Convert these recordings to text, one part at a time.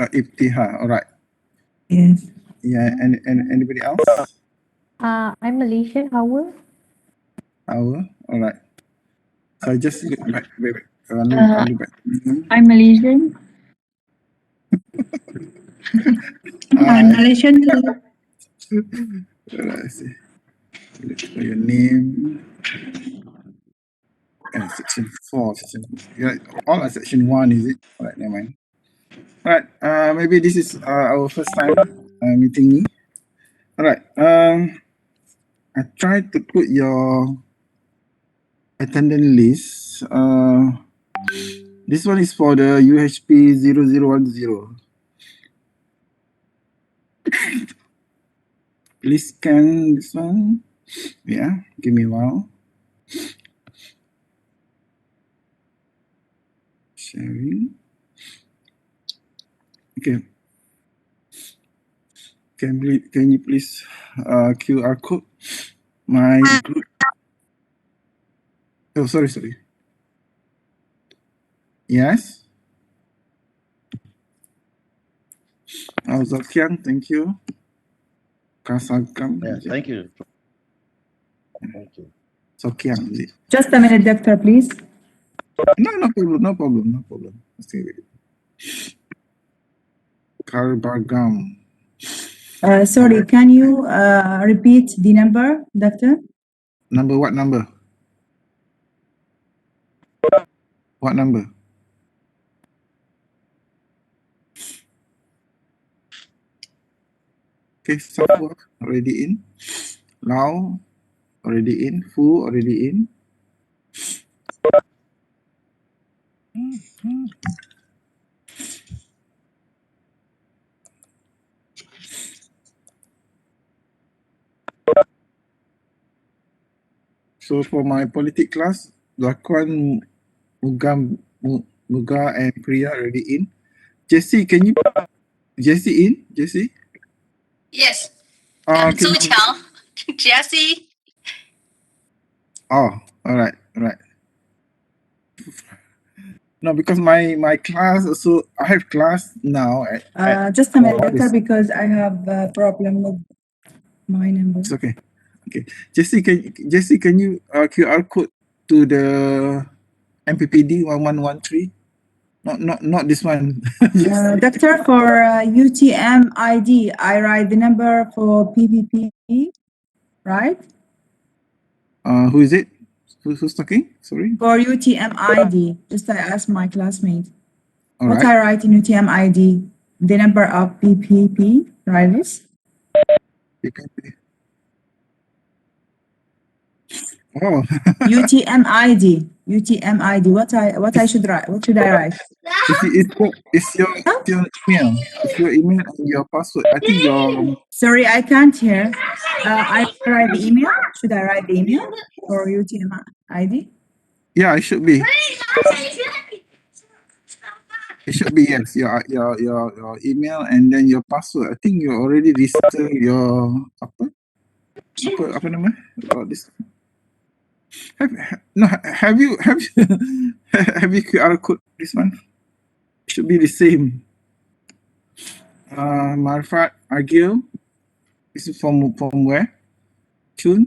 Ibtiha. All right. Yes. Yeah. And anybody else? I'm Malaysian. How? All right. So just look back. Wait. I'll look back. I'm Malaysian. I'm Malaysian too. Let's see. Look for your name. Section 4. Yeah, all are section 1, is it? All right, never mind. All right. Maybe this is our first time meeting me. All right. I tried to put your attendance list. This one is for the UHP0010. Please scan this one. Yeah, give me a while. Sharing. Okay. Can you please QR code my group? Oh, sorry. Yes. Zakian, thank you. Kasagam. Yeah, thank you. Thank you. Zakian, is it? Just a minute, doctor, please. No problem. Okay. Karbagam. Sorry, can you repeat the number, doctor? Number, what number? What number? Okay, Safwa already in. Now already in. Fu already in. So for my politics class, Zakwan, Muga and Priya already in. Jessie, can you? Jessie in? Jessie? Yes. Can So you- 巧 Jessie. Oh, all right. No, because my class also, I have class now. Just a minute, for doctor, this. because I have a problem with my number. It's okay. Jessie, can you QR code to the MPPD 1113? Not this one. Doctor, for UTM ID, I write the number for PPP, right? Who is it? Who's talking? Sorry. For UTM ID, just I asked my classmate. All What right. I write in UTM ID, the number of PPP, right? This? Oh. UTM ID. What I should write? What should I write? It's your email. It's your email and your password. I think your Sorry, I can't hear. I write the email. Should I write the email for UTM ID? yeah, it should be. It should be, yes. Your email and then your password. I think you already registered your apa nama? This. Have you have you QR code this one? It should be the same. Marfat Agil. This is from where? Chuan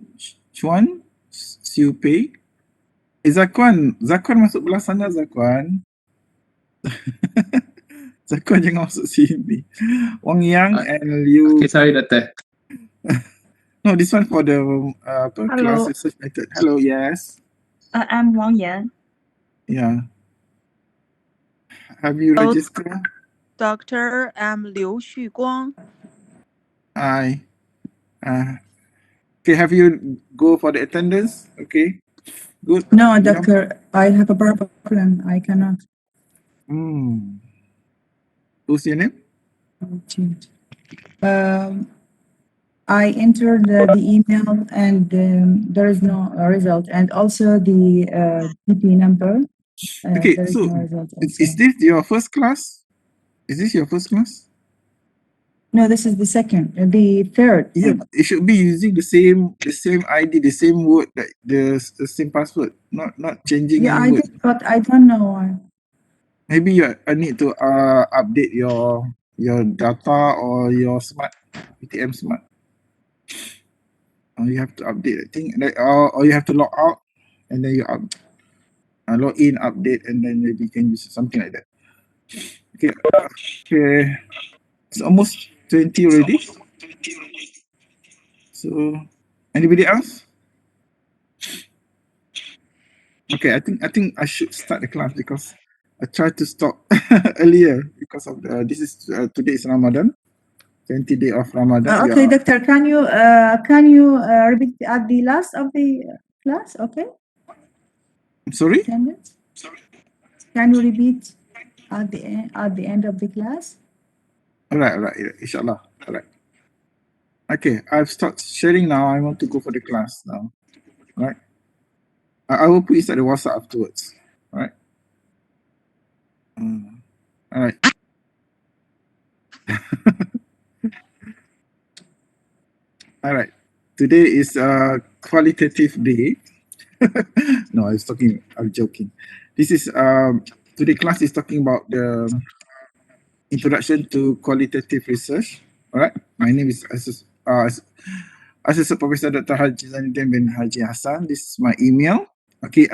Siu Pei. Zakwan masuk belah sana, Zakwan. Zakwan jangan masuk sini. Wang Yang and Liu. Okay, sorry, doctor. No, this one for the class Hello. research method. Hello, yes. I'm Wang Yan. Yeah. Have you registered? Doctor, I'm Liu Xuguang. Hi. Okay, have you go for the attendance? Okay, good. No, doctor, I have a problem. I cannot. Who's your name? Change. I entered the email and there is no result, and also the PP number. Okay, there is so no result is also. this your first class? Is this your first class? No, this is the second, the third. Yeah, it should be using the same ID, the same word, like the same password, not changing Yeah, any I word. did, but I don't know why. Maybe I need to update your your data or your smart PTM smart. You have to update, I think, or you have to log out and then you log in, update, and then maybe you can use something like that. Okay, okay. It's almost 20 already. So, anybody else? Okay, I think I should start the class because I tried to stop earlier because of this is today is Ramadan, 20 day of Ramadan. Okay, Doctor, can you repeat at the last of the class? Okay. Sorry. Attendance? Can you repeat at the end of the class? All right, inshallah. All right. Okay, I've started sharing now. I want to go for the class now. All right. I will put inside the WhatsApp afterwards. All right. All right. All right. Today is a qualitative day. No, I'm joking. This is today class is talking about the introduction to qualitative research. All right. My name is Assistant Professor Dr. Haji Zainudin bin Haji Hassan. This is my email. Okay.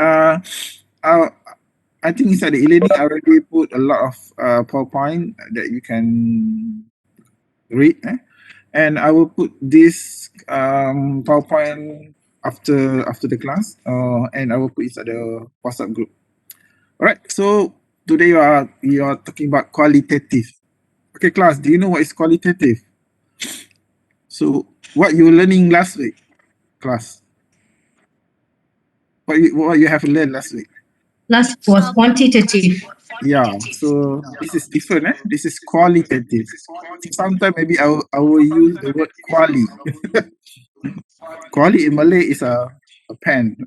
I think inside the e-learning I already put a lot of PowerPoint that you can read. And I will put this PowerPoint after the class, and I will put inside the WhatsApp group. All right. So today you are talking about qualitative. Okay, class. Do you know what is qualitative? So what you were learning last week, class? What you have learned last week? Last was quantitative. Yeah. So this is different. This is qualitative. Sometimes maybe I will use the word quali. Quali in Malay is a pen.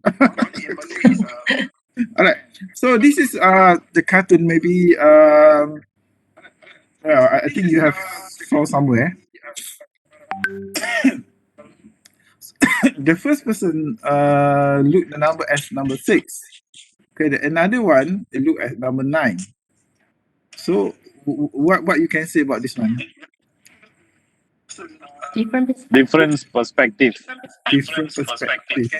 All right. So this is the cartoon. Maybe I think you have saw somewhere. The first person look the number as number 6. Okay. Another one they look at number 9. So what you can say about this one? Different perspective. Different perspective. Different perspective.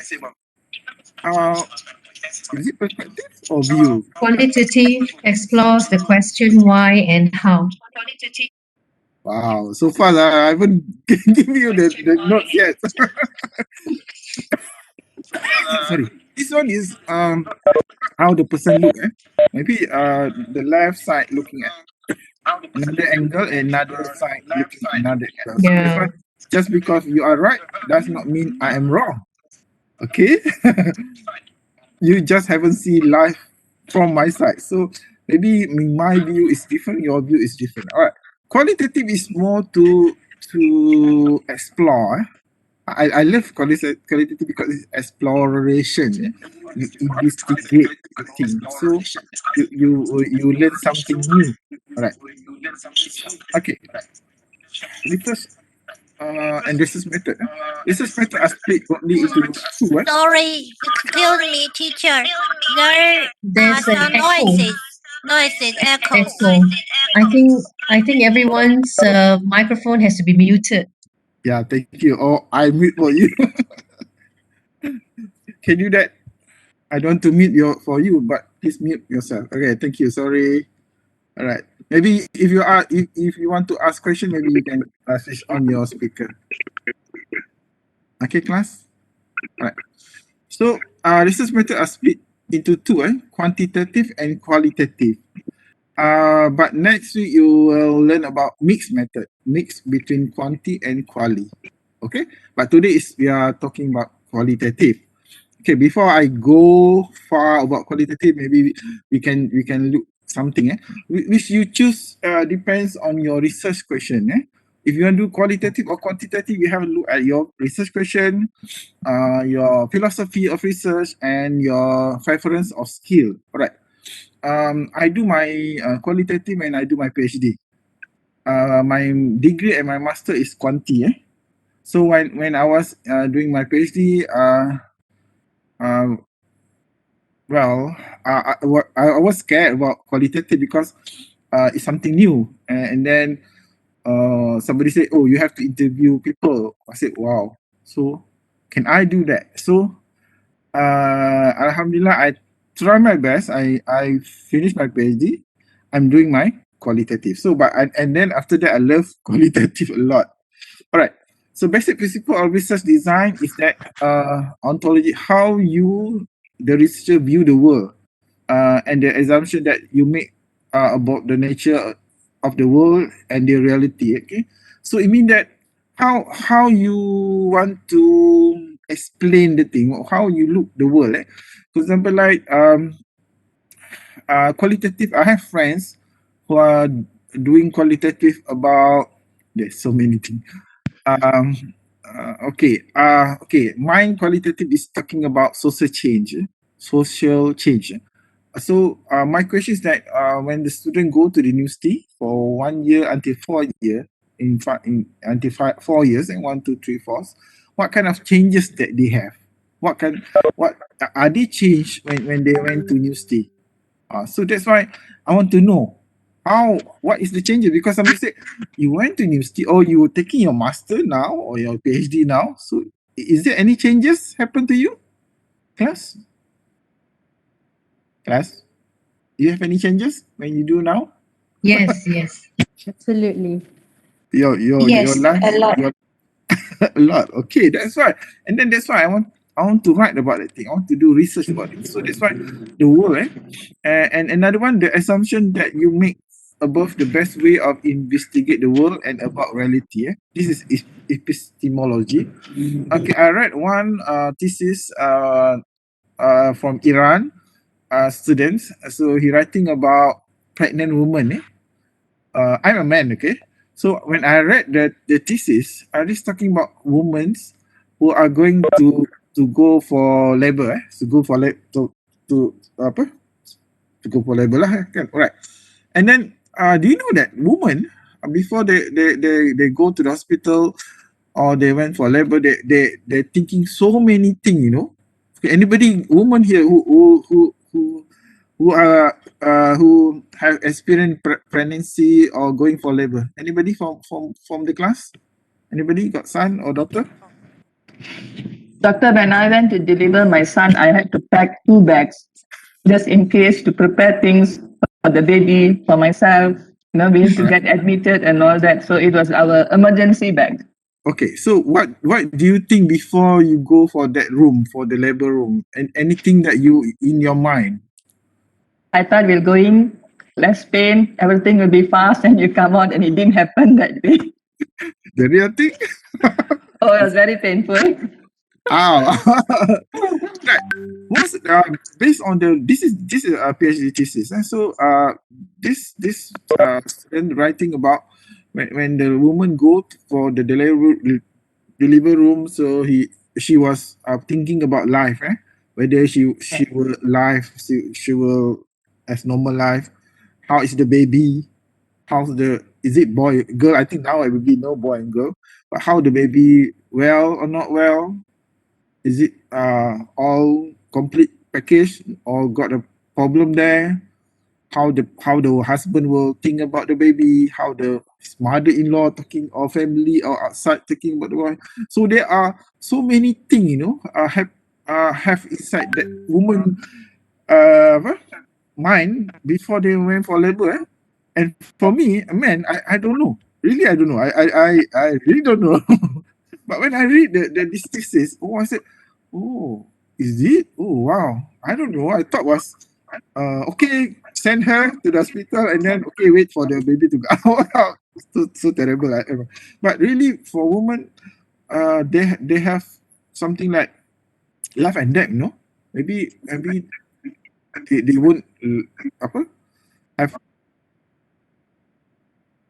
Is it perspective or view? Quantitative explores the question why and how. Wow, so far I haven't given you the notes yet. Sorry, this one is how the person look. Maybe the left side looking at another angle, another side looking at another angle. So this one, just because you are right does not mean I am wrong. Okay, you just haven't seen life from my side. So maybe my view is different, your view is different. All right. Qualitative is more to explore. I love qualitative because it's exploration. You investigate things, so you learn something new. All right. Okay. Research and research method. Research method are split broadly into 2. Sorry, excuse me, teacher. There There's are an some echo. noises, echoes. Echo. I think everyone's microphone has to be muted. Yeah, thank you. Or I mute for you. Can you do that? I don't want to mute for you, but please mute yourself. Okay, thank you. Sorry. All right. Maybe if you want to ask question, maybe you can switch on your speaker. Okay, class. All right. So research method are split into 2, quantitative and qualitative. But next week you will learn about mixed method, mix between quanti and quali. Okay, but today we are talking about qualitative. Okay, before I go far about qualitative, maybe we can look something. Which you choose depends on your research question. If you want to do qualitative or quantitative, you have a look at your research question, your philosophy of research, and your preference of skill. All right. I do my qualitative and I do my PhD. My degree and my master is quanti. So when I was doing my PhD, I was scared about qualitative because it's something new, and then somebody said, oh, you have to interview people. I said, wow. So can I do that? So Alhamdulillah, I try my best. I finished my PhD. I'm doing my qualitative. So, and then after that, I love qualitative a lot. All right. So basic principle of research design is that ontology, how you, the researcher, view the world, and the assumption that you make about the nature of the world and the reality. Okay. So it means that how you want to explain the thing, how you look the world. For example, like qualitative. I have friends who are doing qualitative about. There's so many things. Okay. Mine qualitative is talking about social change. Social change. So my question is that when the student go to the university for 1 year until 4 year, until 4 years, and 1, 2, 3, 4, what kind of changes that they have? What are they changed when they went to university? So that's why I want to know what is the changes, because somebody said you went to university or you were taking your master now or your PhD now. So is there any changes happen to you, class? Class? Do you have any changes when you do now? Yes, yes. Absolutely. Your Yes, life, a lot. a lot. Okay, that's why. And then that's why I want to write about that thing. I want to do research about it. So that's why the world, and another one, the assumption that you make above the best way of investigate the world and about reality. This is epistemology. Okay, I read one thesis from Iran students. So he writing about pregnant women. I'm a man, okay? So when I read the thesis, I was talking about women who are going to go for labor, to go for to apa? To go for labor lah, kan? Alright. And then do you know that women before they go to the hospital or they went for labor, they're thinking so many things, you know? Okay, anybody woman here who have experienced pregnancy or going for labor? Anybody from the class? Anybody got son or daughter? Doctor, when I went to deliver my son, I had to pack 2 bags just in case to prepare things for the baby, for myself. You know, we need to get admitted and all that. So it was our emergency bag. Okay, so what do you think before you go for that room, for the labor room, and anything that you in your mind? I thought we'll go in, less pain, everything will be fast, and you come out, and it didn't happen that way. The real thing? Oh, it was very painful. Right. Most based on this is a PhD thesis, and so this student writing about when the woman go for the delivery room, so she was thinking about life, whether she will she will as normal life, how is the baby, is it boy girl? I think now it will be no boy and girl, but how the baby well or not well. Is it all complete package or got a problem there? How the husband will think about the baby? How the mother-in-law talking or family or outside thinking about the boy? So there are so many things, you know, have inside that woman mind before they went for labor. And for me, a man, I don't know. Really, I don't know. I really don't know. But when I read this thesis, I said, oh, is it? Oh, wow. I don't know. I thought was, okay, send her to the hospital and then, okay, wait for the baby to go out. So terrible. But really, for women, they have something like life and death, you know? Maybe they won't have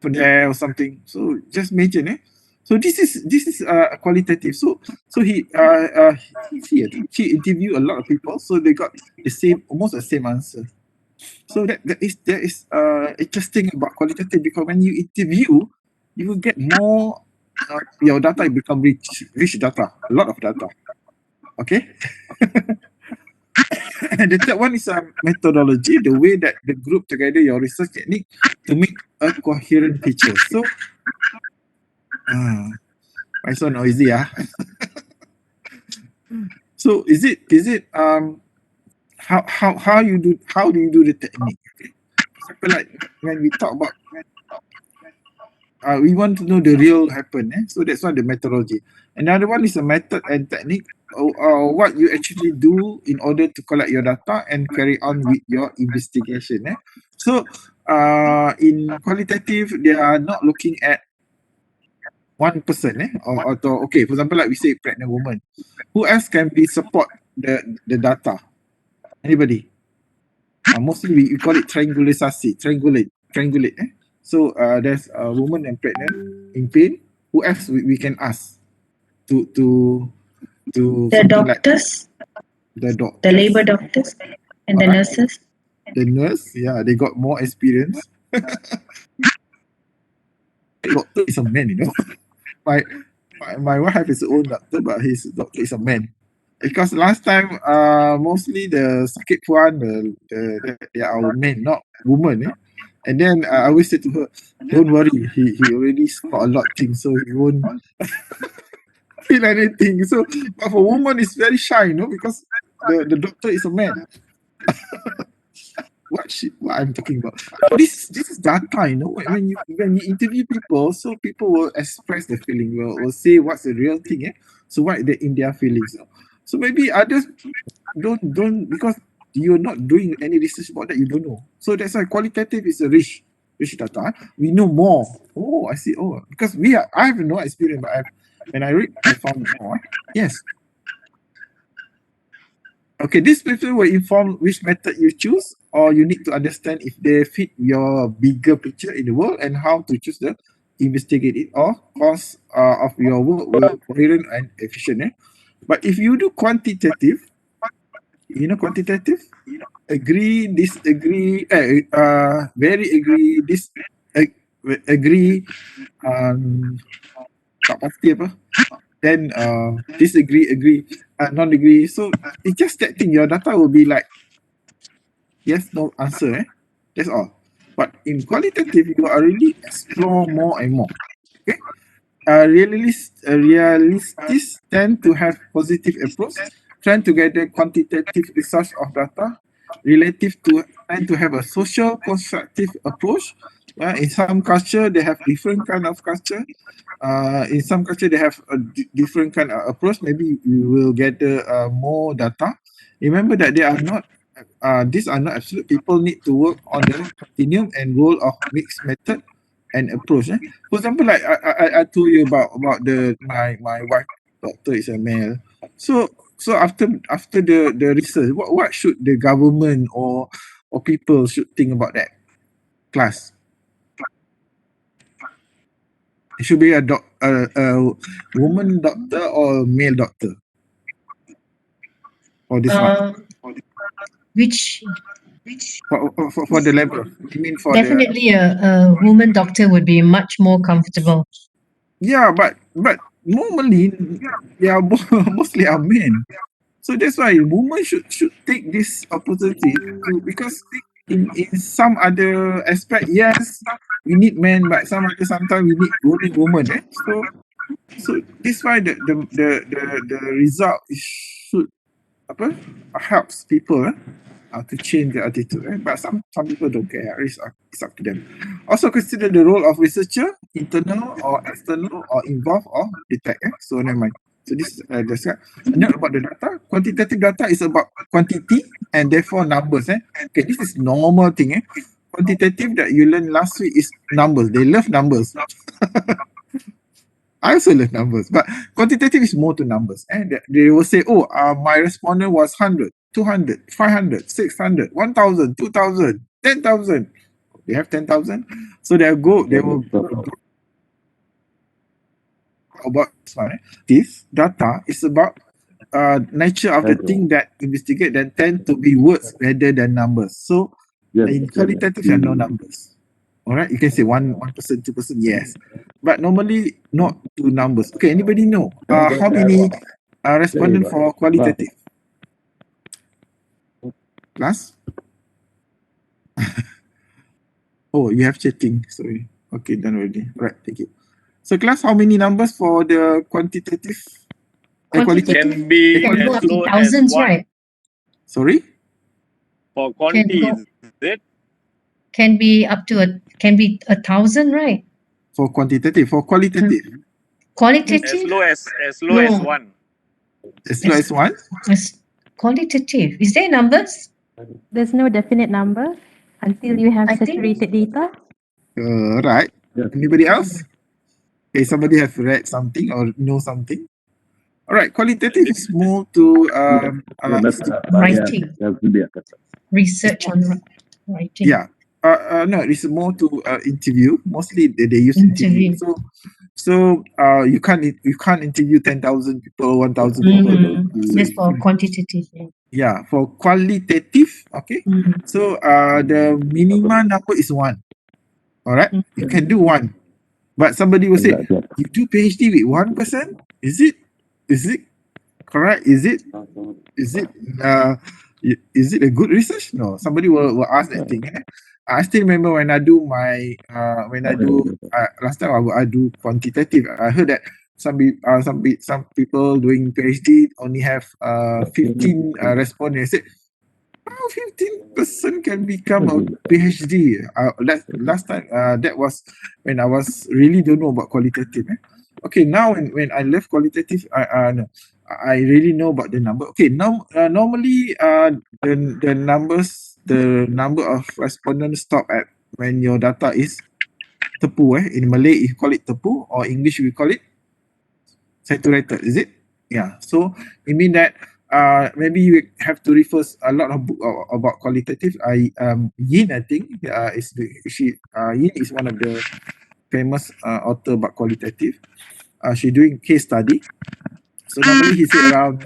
there or something. So just imagine, So this is qualitative. So he she interviewed a lot of people, so they got almost the same answer. So that is interesting about qualitative, because when you interview, you will get more. Your data become rich data, a lot of data. Okay. And the third one is methodology, the way that the group together your research technique to make a coherent picture. So Why so noisy? So is it how do you do the technique? Okay. Example, like when we talk about we want to know the real happen, so that's why the methodology. Another one is a method and technique, or what you actually do in order to collect your data and carry on with your investigation. So in qualitative, they are not looking at one person, or okay, for example, like we say pregnant woman, who else can be support the data? Anybody? Mostly we call it triangulate. So there's a woman and pregnant in pain. Who else we can ask to The something like doctors, the doctor, the labor doctors, and the Alright. nurses. the nurse? Yeah, they got more experience. Doctor is a man, you know. My wife is an old doctor, but his doctor is a man. Because last time, mostly the sakit puan, they are our men, not women. And then I always say to her, don't worry, he already saw a lot of things, so he won't feel anything. So, but for woman, it's very shy, because the doctor is a man. What I'm talking about? This is data, When you interview people, so people will express their feeling, will say what's the real thing, So what they in their feelings. So maybe others don't because you're not doing any research about that, you don't know. So that's why qualitative is a rich data. We know more. Oh, I see. Oh, because I have no experience, but when I read, I found more. Yes. Okay, this paper will inform which method you choose, or you need to understand if they fit your bigger picture in the world and how to choose the investigate it or cause of your work will coherent and efficient. But if you do quantitative, quantitative, agree, disagree, very agree, agree, tak pasti apa, then disagree, agree, non-agree. So it's just that thing. Your data will be like yes, no answer. That's all. But in qualitative, you are really explore more and more. Okay. Realists tend to have positive approach, tend to gather quantitative research of data, relative to tend to have a social constructive approach. In some culture, they have different kind of culture. In some culture, they have a different kind of approach. Maybe we will gather more data. Remember that they are not these are not absolute. People need to work on the continuum and role of mixed method and approach. For example, like I told you about my wife doctor is a male. So after the research, what should the government or people should think about that class? It should be a woman doctor or male doctor for this one. Which For the level. I mean for definitely a woman doctor would be much more comfortable. Yeah, but normally they are mostly are men. So that's why women should take this opportunity to, because in some other aspect, yes, we need men, but sometimes we need only women. So this why the result should helps people to change their attitude. But some people don't care. It's up to them. Also consider the role of researcher, internal or external, or involved or detect. So never mind. So this is the note about the data. Quantitative data is about quantity and therefore numbers. Okay, this is normal thing. Quantitative that you learned last week is numbers. They love numbers. I also love numbers, but quantitative is more to numbers. And they will say, oh, my respondent was 100, 200, 500, 600, 1,000, 2,000, 10,000. They have 10,000. So they will about this data is about nature of the thing that investigate that tend to be words rather than numbers. So in qualitative, there are no numbers. All right, you can say 1%, 2%, yes, but normally not two numbers. Okay, anybody know how many respondent for qualitative? Class? Oh, you have chatting. Sorry. Okay, done already. Right, thank you. So class, how many numbers for the quantitative? Quantitative Can be can go as up to low as thousands, one. right? Sorry? For Can quanti, go, is it? can be up to can be 1,000, right? For quantitative, for qualitative, As Qualitative? low as No. one. as low as one? It's qualitative. Is there numbers? There's no definite number until you have I think- saturated data. Right. Anybody else? Okay, somebody have read something or know something? All right, qualitative is more to Writing. Research on writing. yeah. No, it's more to interview. Mostly they use interview. Interview. So you can't interview 10,000 people or 1,000 people. So That's for quantitative. Yeah. yeah, for qualitative, okay. So the minimum number is one. All right, you can do one, but somebody will say, you do PhD with one person? Is it correct? Is it uh is it a good research? No, somebody will ask that thing. I still remember when I do my last time I do quantitative. I heard that some people doing PhD only have 15 respondents. I said, how 15% can become a PhD? Last time that was when I was really don't know about qualitative. Okay, now when I left qualitative, no, I really know about the number. Okay, now normally the number of respondents stop at when your data is tepu. In Malay you call it tepu, or English we call it saturated. Is it? Yeah. So it means that maybe you have to refer a lot of book about qualitative. Yin, I think, Yin is one of the famous author about qualitative. She doing case study. So normally he say around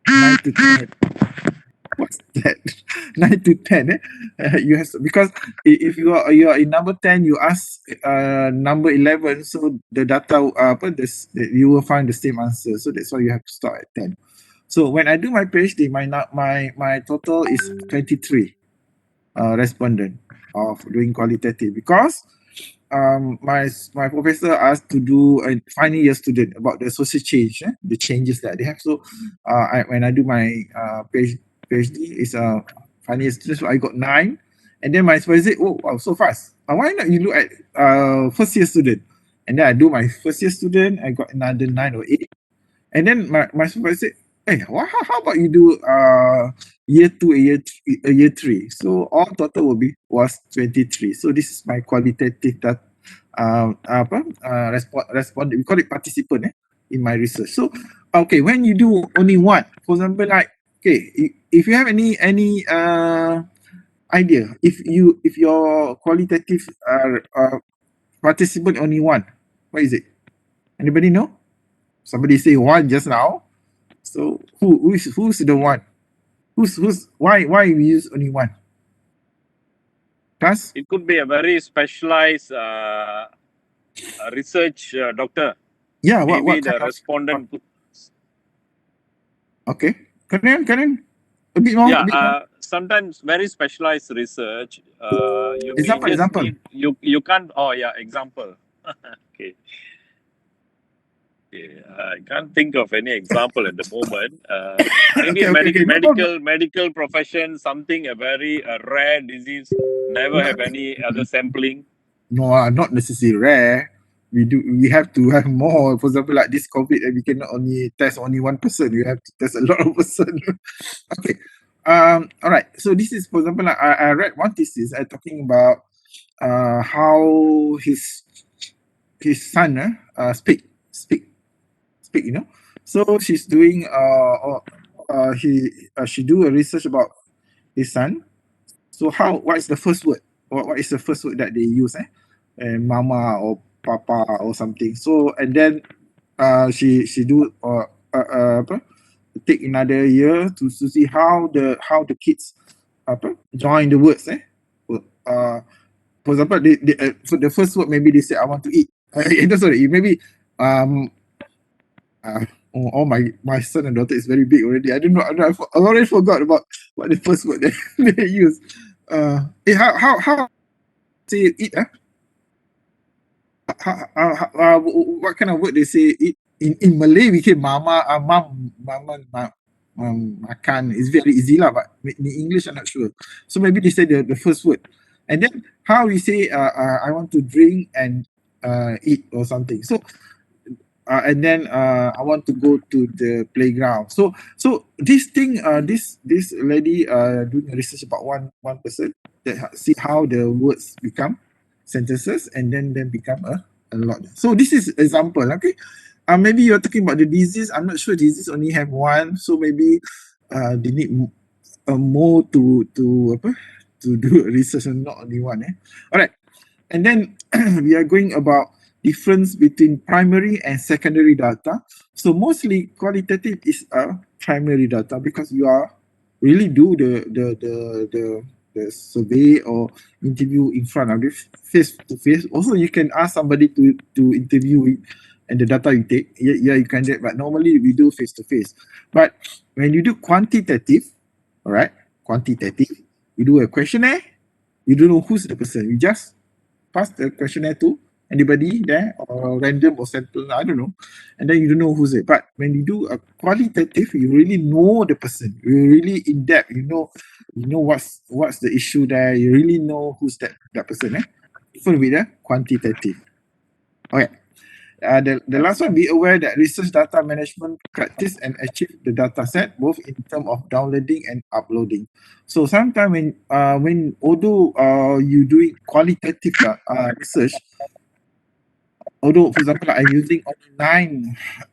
9 to 10. What's that? 9 to 10. You have because if you are in number 10, you ask number 11, so the data you will find the same answer. So that's why you have to start at 10. So when I do my PhD, my total is 23 respondent of doing qualitative, because my professor asked to do a final year student about the social change, the changes that they have. So when I do my PhD, is a final year student, so I got 9, and then my supervisor said, oh wow, so fast. Why not you look at first year student? And then I do my first year student, I got another 9 or 8, and then my supervisor said, hey, how about you do year 2 and year 3? So all total was 23. So this is my qualitative that respond. We call it participant in my research. So okay, when you do only one, for example, like okay, if you have any idea, if your qualitative participant only one, what is it? Anybody know? Somebody say one just now. So who's the one? Why we use only one? Class? It could be a very specialized research, doctor. Yeah, Maybe what the kind of, respondent could. okay. Karen? A bit more. Sometimes very specialized research. You Example, may just example. need, you can't. Oh yeah, example. Okay. I can't think of any example at the moment. Maybe Okay. medical profession, something a very rare disease, never have any other sampling. No, not necessarily rare. We have to have more. For example, like this COVID, we cannot only test only one person. We have to test a lot of person. Okay. All right. So this is, for example, like, I read one thesis talking about how his son speak. So she's doing she do a research about his son. So what is the first word? What is the first word that they use? And mama or papa or something. So and then she do take another year to see how the kids join the words. For example, so the first word maybe they say I want to eat. Sorry, maybe oh my son and daughter is very big already. I don't know. I already forgot about what the first word that they use. How say eat? what kind of word they say? In Malay, we say mama, makan. It's very easy lah, but in English, I'm not sure. So maybe they say the first word. And then how we say, I want to drink and eat or something. So, and then I want to go to the playground. So this thing, this lady doing a research about one person that see how the words become sentences and then become a lot. So this is example. Okay, maybe you're talking about the disease. I'm not sure disease only have one. So maybe they need more to do research and not only one. All right, and then we are going about difference between primary and secondary data. So mostly qualitative is a primary data because you are really do the survey or interview in front of this face to face. Also, you can ask somebody to interview it and the data you take. Yeah, you can get, but normally we do face to face. But when you do quantitative, all right, quantitative, you do a questionnaire. You don't know who's the person. You just pass the questionnaire to anybody there or random or sample, I don't know, and then you don't know who's it. But when you do a qualitative, you really know the person. You're really in depth. You know what's the issue there. You really know who's that person. Different with the quantitative. Okay. The last one, be aware that research data management practice and achieve the data set both in terms of downloading and uploading. So sometimes when although you doing qualitative research, although for example I'm using only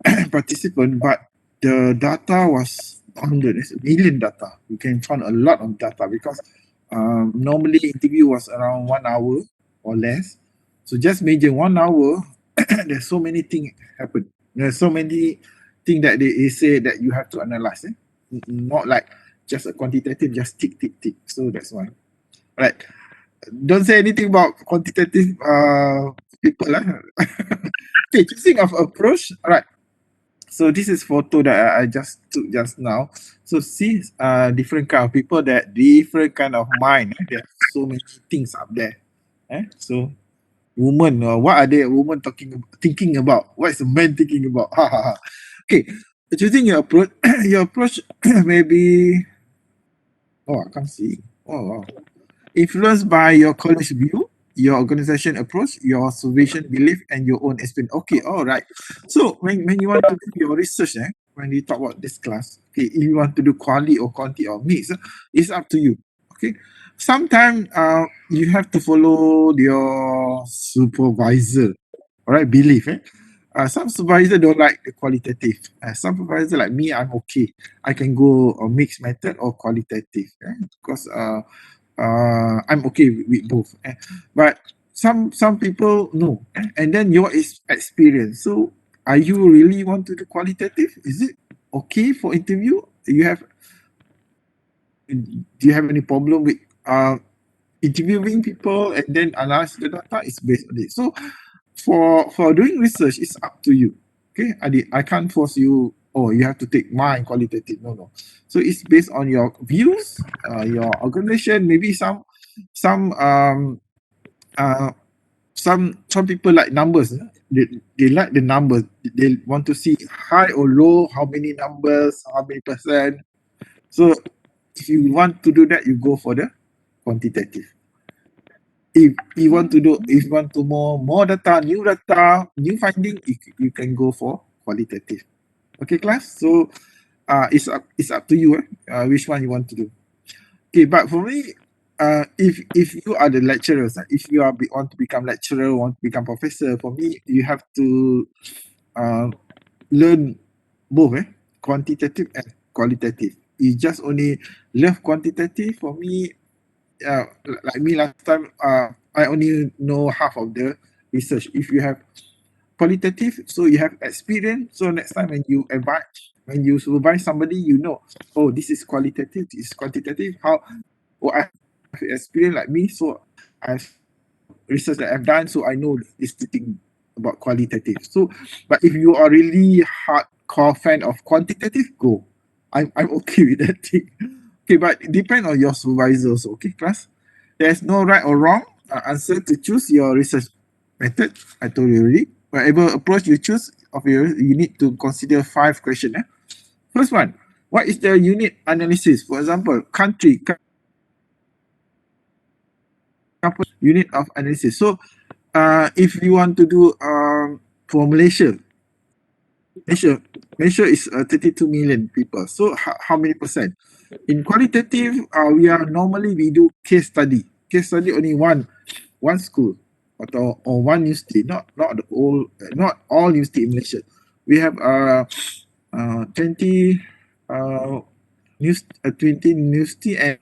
9 participants, but the data was 100, it's a million data. You can find a lot of data because normally interview was around 1 hour or less. So just imagine 1 hour. There's so many things happen. There's so many things that they say that you have to analyze. Not like just a quantitative, just tick. So that's why. Right. Don't say anything about quantitative people. Okay, choosing of approach. All right. So this is photo that I just took just now. So see different kind of people, that different kind of mind. There are so many things up there. So woman, what are they women thinking about? What is the man thinking about? Okay, choosing your approach. Your approach maybe, I can't see. Wow. Influenced by your college view, your organization approach, your observation belief, and your own experience. Okay, all right. So when you want to do your research, when you talk about this class, okay, if you want to do quality or quantity or mix, it's up to you. Okay. Sometimes you have to follow your supervisor, all right, belief. Some supervisor don't like the qualitative. Some supervisor like me, I'm okay. I can go a mixed method or qualitative because I'm okay with both. But some people no. And then your experience. So are you really want to do qualitative? Is it okay for interview? Do you have any problem with interviewing people and then analyze the data? Is based on it. So for doing research, it's up to you. Okay, I can't force you. Oh, you have to take my qualitative. No. So it's based on your views, your organization. Maybe some people like numbers. They like the numbers. They want to see high or low, how many numbers, how many percent. So if you want to do that, you go for the quantitative. If you want to more data, new finding, you can go for qualitative. Okay, class. So it's up to you which one you want to do. Okay, but for me, if you are the lecturers, if you want to become lecturer, want to become professor, for me you have to learn both quantitative and qualitative. You just only love quantitative. For me, like me last time, I only know half of the research. If you have qualitative, so you have experience. So next time when you supervise somebody, you know, oh, this is qualitative, this is quantitative. I have experience like me, so I've research that I've done, so I know this thing about qualitative. So, but if you are really hardcore fan of quantitative, go. I'm okay with that thing. Okay, but it depends on your supervisor also. Okay, class. There's no right or wrong answer to choose your research method, I told you already. Whatever approach you choose of yours, you need to consider 5 questions. First one, what is the unit analysis? For example, country unit of analysis. So if you want to do for Malaysia is 32 million people. So how many percent? In qualitative, we do case study. Case study only one school or one university, not all university in Malaysia. We have 20 university and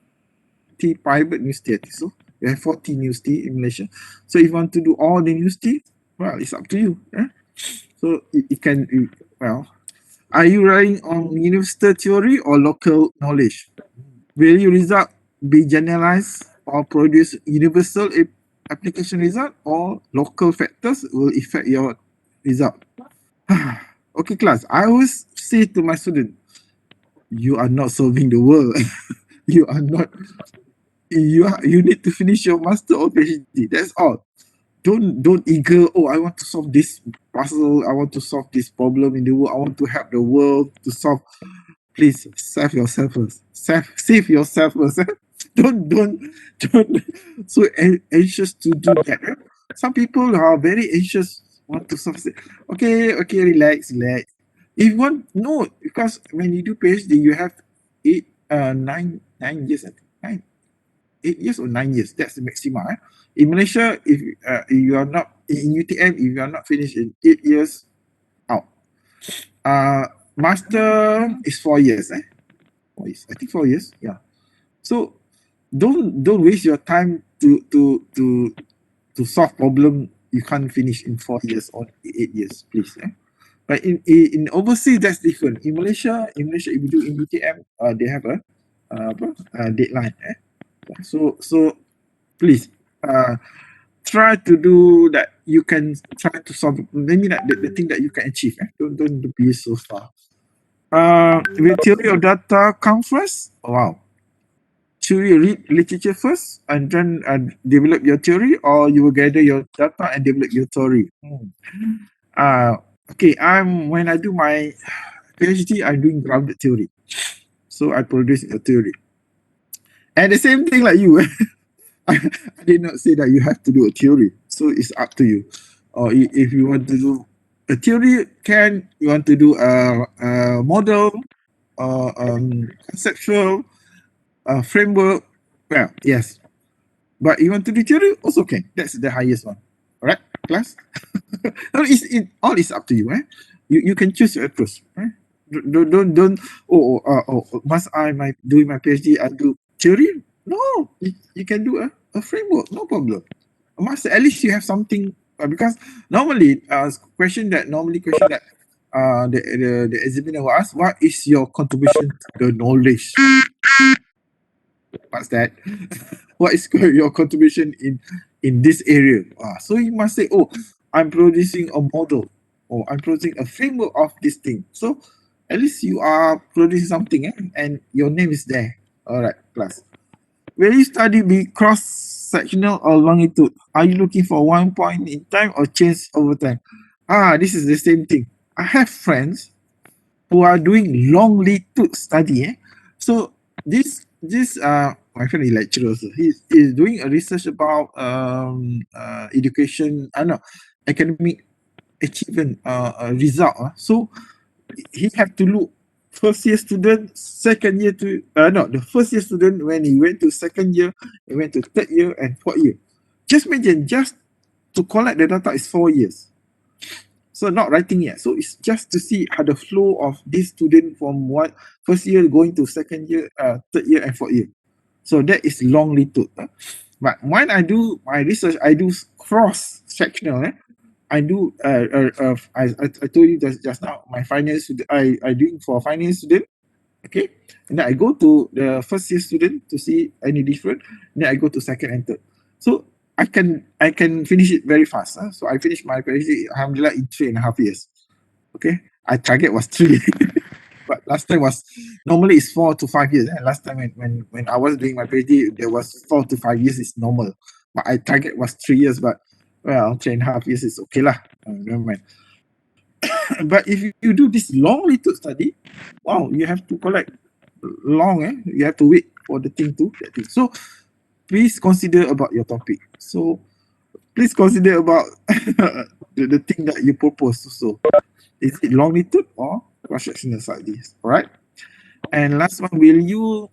30 private university. So we have 40 university in Malaysia. So if you want to do all the university, well, it's up to you. So it can, well, are you relying on universal theory or local knowledge? Will your result be generalized or produce universal application result, or local factors will affect your result? Okay, class, I always say to my student, you are not solving the world. You are not, you need to finish your master or PhD. That's all. Don't eager, oh, I want to solve this puzzle, I want to solve this problem in the world, I want to help the world to solve. Please save yourself first. Save yourself first. don't so anxious to do that. Some people are very anxious, want to solve. Okay, relax. If you want, no, because when you do PhD, you have 9 years, I think. 8 years or 9 years. That's the maximum. In Malaysia, if you are not in UTM, if you are not finished in 8 years, out. Master is 4 years. 4 years. I think 4 years. Yeah. So don't waste your time to solve problem you can't finish in 4 years or 8 years, please. But in overseas, that's different. In Malaysia, if you do in UTM, they have a deadline. So please try to do that. You can try to solve maybe that the thing that you can achieve. Don't be so far. Will theory of data come first? Wow. Should you read literature first and then develop your theory, or you will gather your data and develop your theory? Okay, when I do my PhD, I'm doing grounded theory. So I produce a theory. And the same thing like you. I did not say that you have to do a theory. So it's up to you. Or if you want to do a theory, you want to do a model, conceptual, framework, well, yes. But you want to do theory, also can. That's the highest one. All right, class? All is up to you. You can choose your approach. Don't must I doing my PhD, I do theory? No, you can do a framework, no problem. Must at least you have something, because normally question that the examiner will ask, what is your contribution to the knowledge? What's that? What is your contribution in this area? So you must say, oh, I'm producing a model, or I'm producing a framework of this thing. So at least you are producing something, and your name is there. All right, class. Will you study be cross-sectional or longitude? Are you looking for one point in time or change over time? This is the same thing. I have friends who are doing longitude study. So this my friend is lecturer also. He's doing a research about education, academic achievement result. So he have to look first year student, second year to the first year student, when he went to second year, he went to third year and fourth year. Just imagine, just to collect the data is 4 years. So not writing yet. So it's just to see how the flow of this student from first year going to second year, third year and fourth year. So that is longitude. But when I do my research, I do cross-sectional. I do I told you just now, my finance I doing for finance student. Okay, and then I go to the first year student to see any different. Then I go to second and third. So I can finish it very fast. So I finished my PhD, alhamdulillah, in 3.5 years. Okay, I target was 3. But last time was normally it's 4 to 5 years. Last time when I was doing my PhD, there was 4 to 5 years is normal. But I target was 3 years. But well, 3.5 years is okay lah. Never mind. But if you do this long latitude study, wow, you have to collect long, you have to wait for the thing to that thing. So please consider about your topic. So please consider about the thing that you propose. So is it longitude or cross-sectional studies? All right. And last one, will you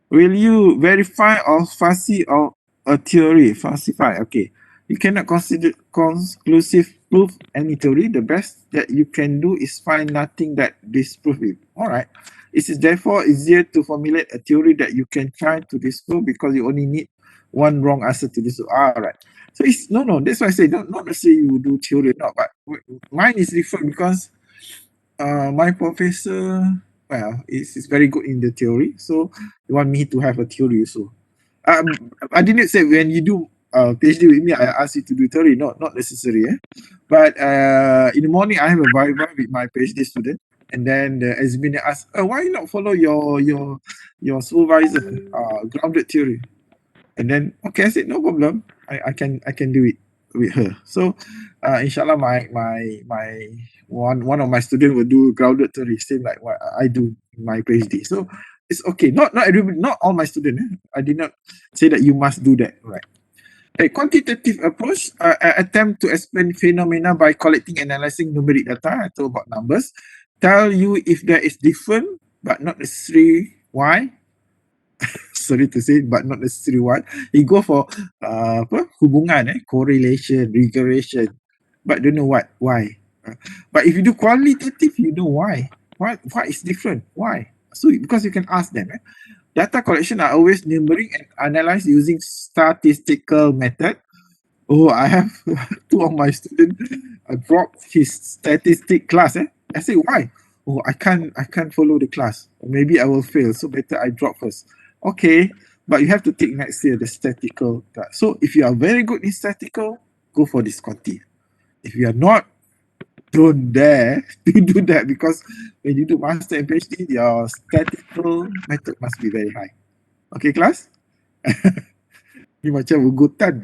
will you verify or falsify or a theory? Falsify. Okay. You cannot consider conclusive proof any theory. The best that you can do is find nothing that disprove it. All right. It is therefore easier to formulate a theory that you can try to disprove because you only need one wrong answer to disprove. All right. So it's no. That's why I say not necessarily you do theory, not. But mine is different because my professor, well, is very good in the theory, so they want me to have a theory. So I didn't say when you do PhD with me, I ask you to do theory. Not necessary. But in the morning, I have a viva with my PhD student, and then the examiner asks, why not follow your supervisor grounded theory? And then okay, I said no problem. I can do it with her. So inshallah, my one of my students will do grounded theory, same like what I do in my PhD. So it's okay. Not everybody, not all my students. I did not say that you must do that, right? A quantitative approach attempt to explain phenomena by collecting and analyzing numeric data. I talk about numbers. Tell you if there is different, but not necessarily why. Sorry to say, but not necessarily why. You go for hubungan, correlation, regression, but don't know why. But if you do qualitative, you know why. Why is different? Why? So because you can ask them. Data collection are always numeric and analyzed using statistical method. Oh, I have two of my students dropped his statistic class. I say why? Oh, I can't follow the class. Maybe I will fail. So better I drop first. Okay, but you have to take next year the statistical class. So if you are very good in statistical, go for this quanti. If you are not, don't dare to do that because when you do master and PhD, your statistical method must be very high. Okay, class? Ni macam ugutan.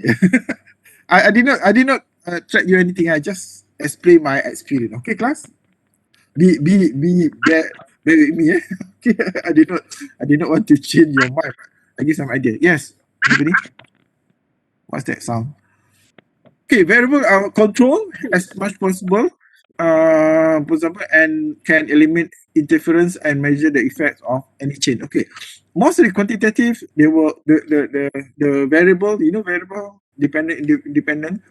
I did not track you anything. I just explain my experience. Okay, class? Be bear with me. Okay, I did not want to change your mind. I give some idea. Yes, anybody? What's that sound? Okay, variable control as much possible. For example, and can eliminate interference and measure the effects of any change. Okay, mostly quantitative. They will the variable. Variable dependent.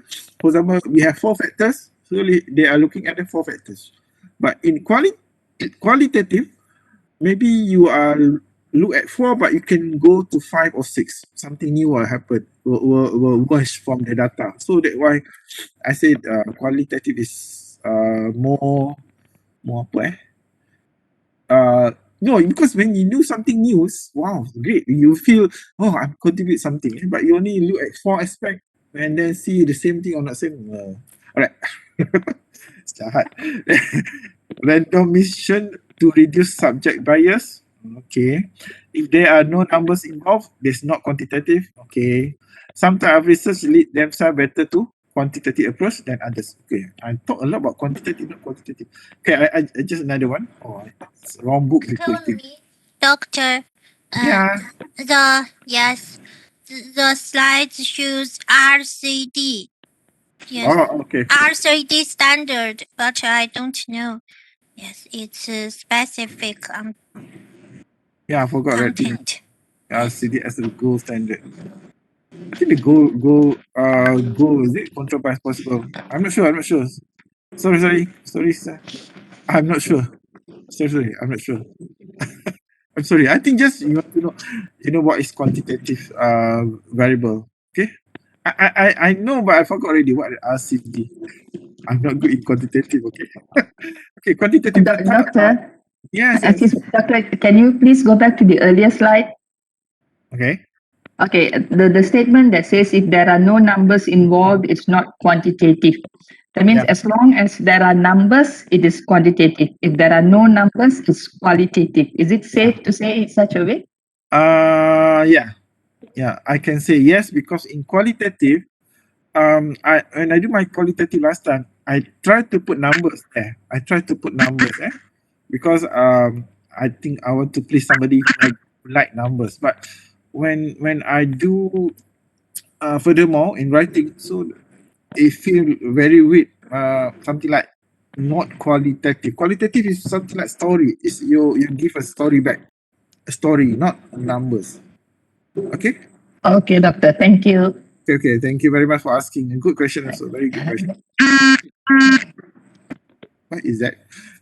For example, we have 4 factors. So they are looking at the 4 factors. But in qualitative, maybe you are look at 4, but you can go to 5 or 6. Something new will happen. Will emerge from the data. So that's why I said qualitative is more apa no, because when you do something new, wow, great. You feel, oh, I'm contribute something. But you only look at 4 aspects and then see the same thing or not same. All right. It's hard. Randomization to reduce subject bias. Okay. If there are no numbers involved, there's not quantitative. Okay. Sometimes research lead themselves better to quantitative approach than others. Okay. I talk a lot about quantitative, not quantitative. Okay, I just another one. Oh, it's wrong book. Doctor, Yeah. the slides shows RCD. Yes, Oh, okay. RCD standard, but I don't know. Yes, it's specific Yeah, I forgot that. content. CD as the gold standard. I think the gold is it control by possible? I'm not sure. Sorry, sir. I'm not sure. Sorry, I'm not sure. I'm sorry. I think just you want to know, what is quantitative variable. Okay. I know, but I forgot already what RCD. I'm not good in quantitative. Okay. Okay, quantitative data. Doctor, Yes. Doctor, can you please go back to the earlier slide? Okay. Okay, the statement that says if there are no numbers involved, it's not quantitative. That means as long as there are numbers, it is quantitative. If there are no numbers, it's qualitative. Is it safe to say it such a way? Yeah. Yeah, I can say yes because in qualitative, when I do my qualitative last time, I tried to put numbers there. Because I think I want to please somebody who like numbers. But when I do furthermore in writing, so it feel very weird. Something like not qualitative. Qualitative is something like story. Is you give a story back, a story, not numbers. Okay. Okay, doctor. Thank you. Okay. Thank you very much for asking. A good question also. Very good question. What is that?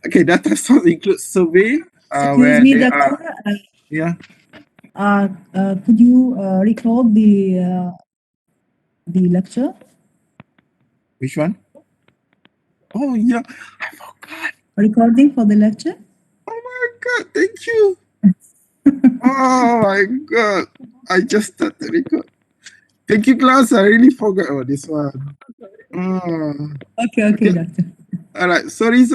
Okay, data source includes survey. Excuse Where me, they doctor. are. Yeah. Could you recall the lecture? Which one? Oh yeah, I forgot. Recording for the lecture? Oh my god, thank you. Oh my god, I just started record. Thank you, class. I really forgot about this one. Okay, Okay. doctor. All right. Sorry.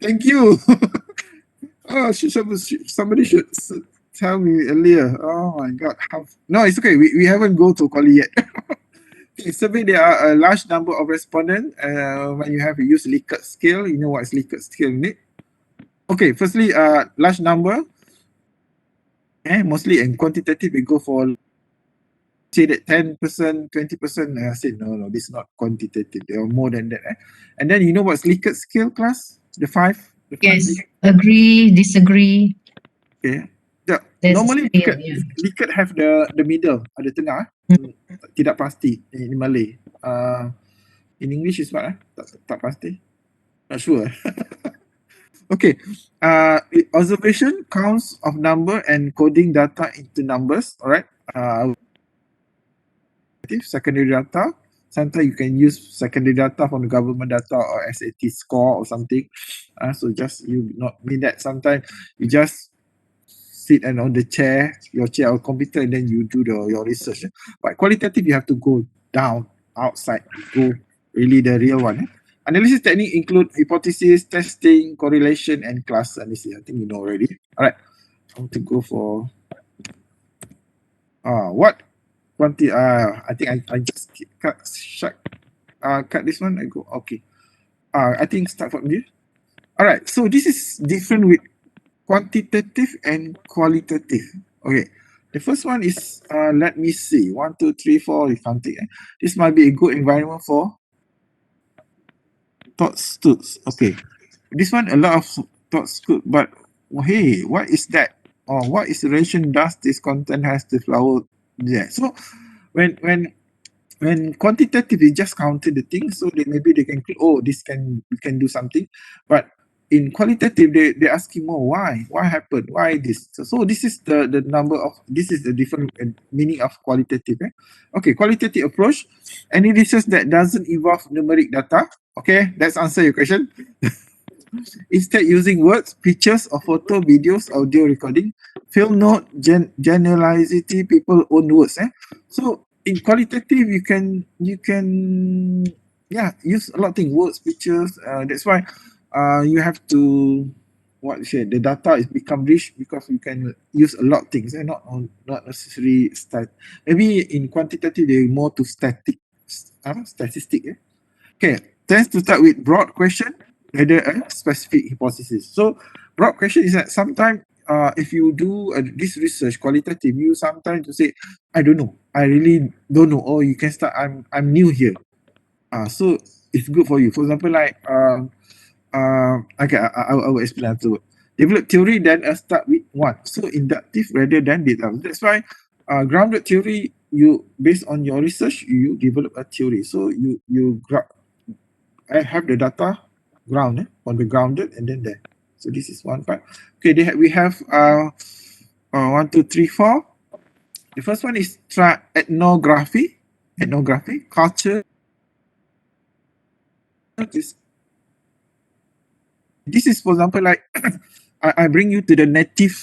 Thank you. Oh, somebody should tell me earlier. Oh my god. No, it's okay. We haven't go to Quali yet. Okay, survey, there are a large number of respondents. When you have to use Likert scale, you know what is Likert scale, Nick? Okay, firstly, large number. Mostly in quantitative, we go for say that 10%, 20%. I said no, this is not quantitative. There are more than that. And then you know what's Likert scale, class? The five. Yes, agree, disagree. Okay. Yeah. There's a Normally scale, yeah. Likert have the middle, ada tengah. Tidak pasti in Malay. In English is what? Tak pasti. Not sure. Okay. Observation, counts of number and coding data into numbers. All right. Secondary data. Sometimes you can use secondary data from the government data or SAT score or something. So just you not mean that sometimes you just sit and on the chair, your chair or computer, and then you do your research. But qualitative, you have to go down, outside, go really the real one. Analysis technique include hypothesis, testing, correlation, and class analysis. I think you know already. All right, I want to go for what I think I just cut this one. I go okay. I think start from here. All right, so this is different with quantitative and qualitative. Okay, the first one is let me see, 1, 2, 3, 4. You can't take. This might be a good environment for thought students. Okay, this one a lot of thought school, but hey, what is that? Or what is the relation does this content has the flower? Yeah. So when quantitative is just counted the things, so maybe they can click, oh, this we can do something, but in qualitative they're asking more why happened, why this. So this is the number of, this is the different meaning of qualitative. Okay, qualitative approach, analysis that doesn't involve numeric data. Okay, that's answer your question. Instead using words, pictures or photo, videos, audio recording, field note, generalizity, people own words. So in qualitative, you can use a lot of things, words, pictures. That's why you have to the data is become rich because you can use a lot of things, and not necessarily maybe in quantitative they're more to statistic. Okay, tends to start with broad question, rather a specific hypothesis. So broad question is that sometimes if you do this research qualitative, you sometimes to say, I don't know, I really don't know, or you can start, I'm new here. So it's good for you. For example, like okay, I will explain afterward. Develop theory, then start with one. So inductive rather than data. That's why grounded theory, you based on your research, you develop a theory. So I have the data ground on the grounded, and then there. So this is one part. Okay, we have 1, 2, 3, 4. The first one is ethnography, culture. This is, for example, like I bring you to the native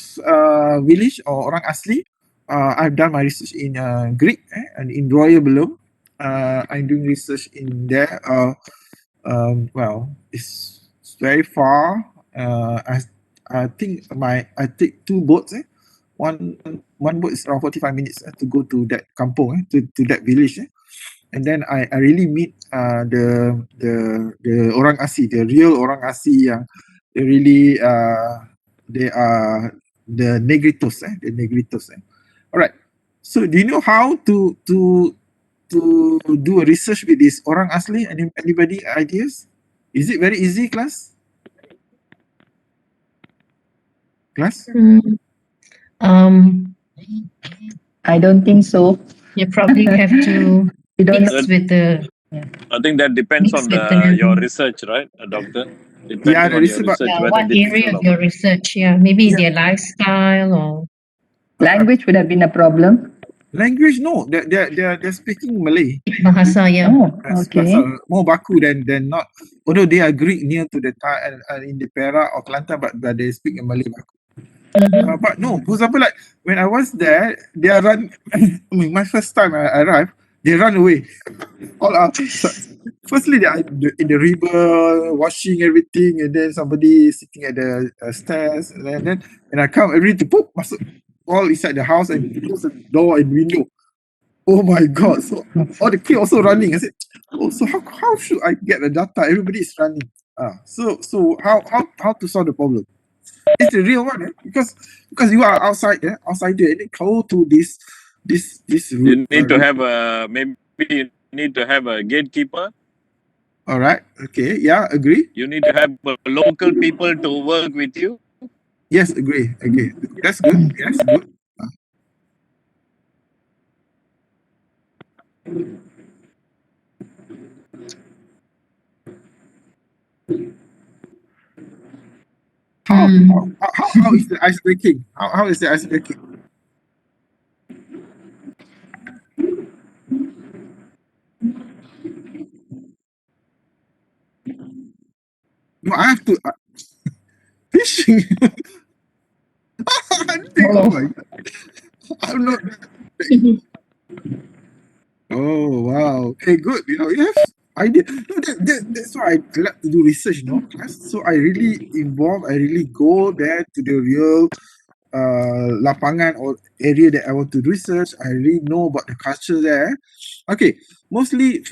village or orang asli. I've done my research in Greek and in Royal Belum. I'm doing research in there. Well, it's very far. I think I take 2 boats. one boat is around 45 minutes to go to that kampung, to that village. And then I really meet the orang asli, the real orang asli yang they really they are the negritos, the negritos. All right. So do you know how to do a research with this orang asli? Anybody ideas? Is it very easy, class? Class? I don't think so. You probably have to We don't mix with the I think that depends Mix on with the- your research, right, doctor? Depending Yeah, the on your research, but- research, yeah, whether what this is area full of your research? Yeah, maybe Yeah. their lifestyle or Language would have been a problem. language, no, they're speaking Malay. bahasa. Yeah. Oh, As okay. bahasa more baku than not. Although they are Greek near to the in the Perak or Kelantan, but they speak in Malay baku. Mhm. But no, for example, like when I was there, they are run. I mean, my first time I arrived, they run away. All out. So, firstly, they are in the river, washing everything, and then somebody sitting at the stairs, and then when I come, everything poop, masuk all inside the house and close the door and window. Oh my god! So all the kids also running. I said, oh, so how should I get the data? Everybody is running. So how to solve the problem? It's the real one, because you are outside, outsider, and then go to this You route. need to have maybe you need to have a gatekeeper. All right. Okay. Yeah. Agree. You need to have local people to work with you. Yes. Agree. That's good. Yes. Good. How is the ice breaking? How is the ice breaking? No, I have to fishing. Oh my god! I'm not. Oh wow! Okay, good. Yes, I did. No, that's why I like to do research. So I really involve. I really go there to the real lapangan or area that I want to research. I really know about the culture there. Okay, firstly,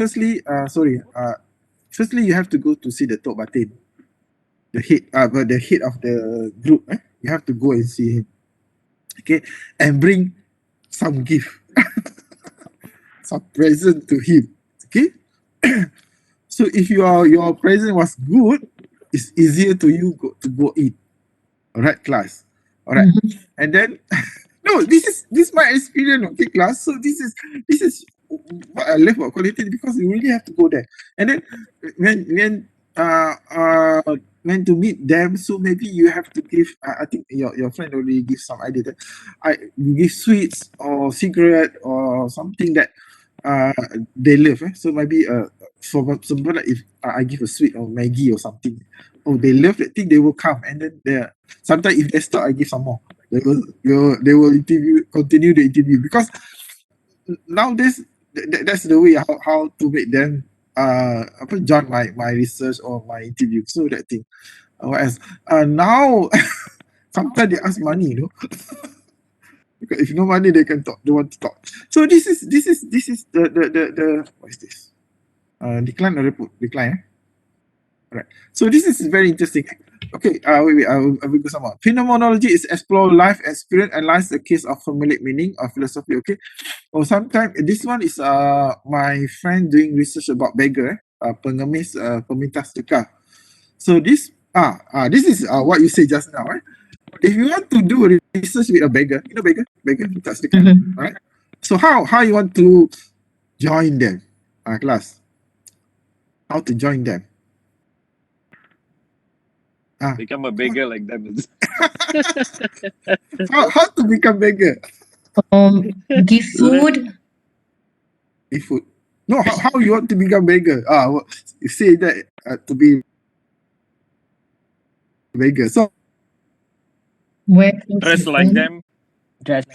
you have to go to see the Tok Batin, the head of the group. You have to go and see him. Okay, and bring some gift, some present to him. Okay, so if your present was good, it's easier to go eat. All right, class. All right, and then no, this is my experience. Okay, class. So this is what I love about quality, because you really have to go there. And then when to meet them, so maybe you have to give. I think your friend already give some idea that you give sweets or cigarette or something that they love. So maybe for example, like if I give a sweet or Maggie or something, they love that thing, they will come, and then sometimes if they stop, I give some more. They will continue the interview, because nowadays that's the way how to make them join my research or my interview. So that thing. What else? Now sometimes they ask money, because if no money they can talk. They want to talk. So this is the what is this? Decline or report? Decline. Right. So this is very interesting. Okay, wait, I will go some more. Phenomenology is explore life experience, analyze the case of formulate meaning of philosophy. Okay. Or sometimes this one is my friend doing research about beggar, pengemis, peminta sedekah. So this is what you say just now, right? If you want to do research with a beggar, beggar minta sedekah, right? So how you want to join them, class? How to join them? Become a beggar like them. How to become beggar? Give food. Give food. No, how you want to become beggar? You say that to be beggar. So Wear Dress like them. dress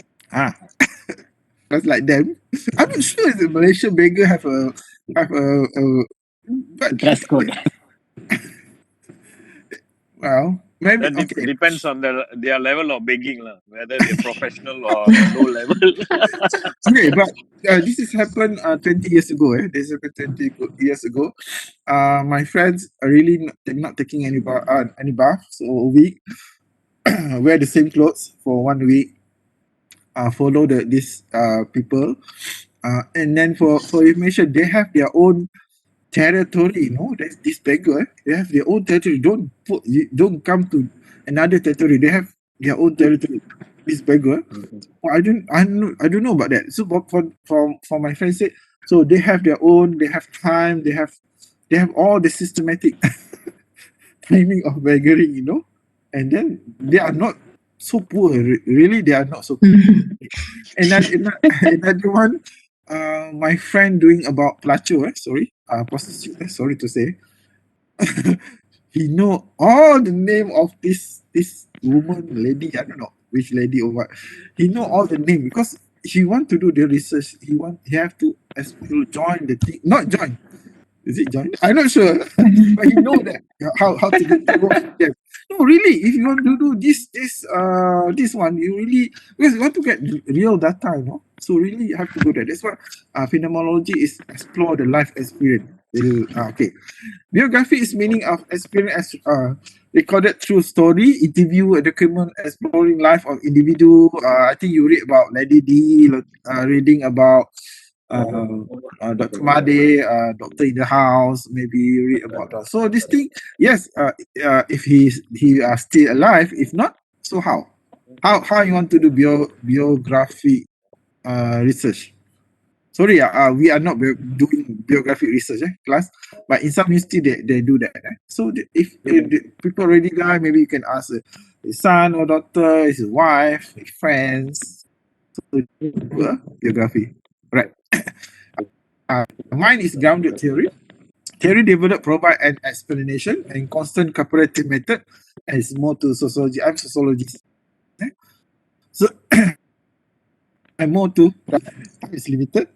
like them. I'm not sure if the Malaysian beggar have a dress code. Well, maybe That okay. depends on their level of begging, whether they're professional or low level. Okay, but this has happened 20 years ago. This happened 20 years ago. My friends are really not taking any bath, so a week. Wear the same clothes for 1 week. Follow these people, and then for information, they have their own territory. There's this beggar. They have their own territory. Don't come to another territory. They have their own territory. This beggar. Well, I don't know about that. So for my friends say, so they have their own. They have time. They have all the systematic timing of begging. And then they are not so poor. Really, they are not so poor. And then another one, my friend doing about pelacur, prostitute, sorry to say. He know all the name of this woman, lady, I don't know which lady or what. He know all the name because he want to do the research. He have to join the thing. Not join. Is it join? I'm not sure. But he know that how to do it. No, really, if you want to do this one, you really, because you want to get real data, So really you have to go there. That's why phenomenology is explore the life experience. Okay. Biography is meaning of experience as recorded through story, interview, a document exploring life of individual. I think you read about Lady D, reading about Dr. Made, Doctor in the House, maybe you read about that. So this thing, yes, if he still alive, if not, so how you want to do biography research? Sorry, we are not doing biographic research class, but in some university they do that. So if the people already die, maybe you can ask his son or daughter, his wife, his friends, to do a biography, right? Mine is grounded theory. Theory developed provide an explanation and constant comparative method, and it's more to sociology. I'm sociologist, so I'm more to time is limited.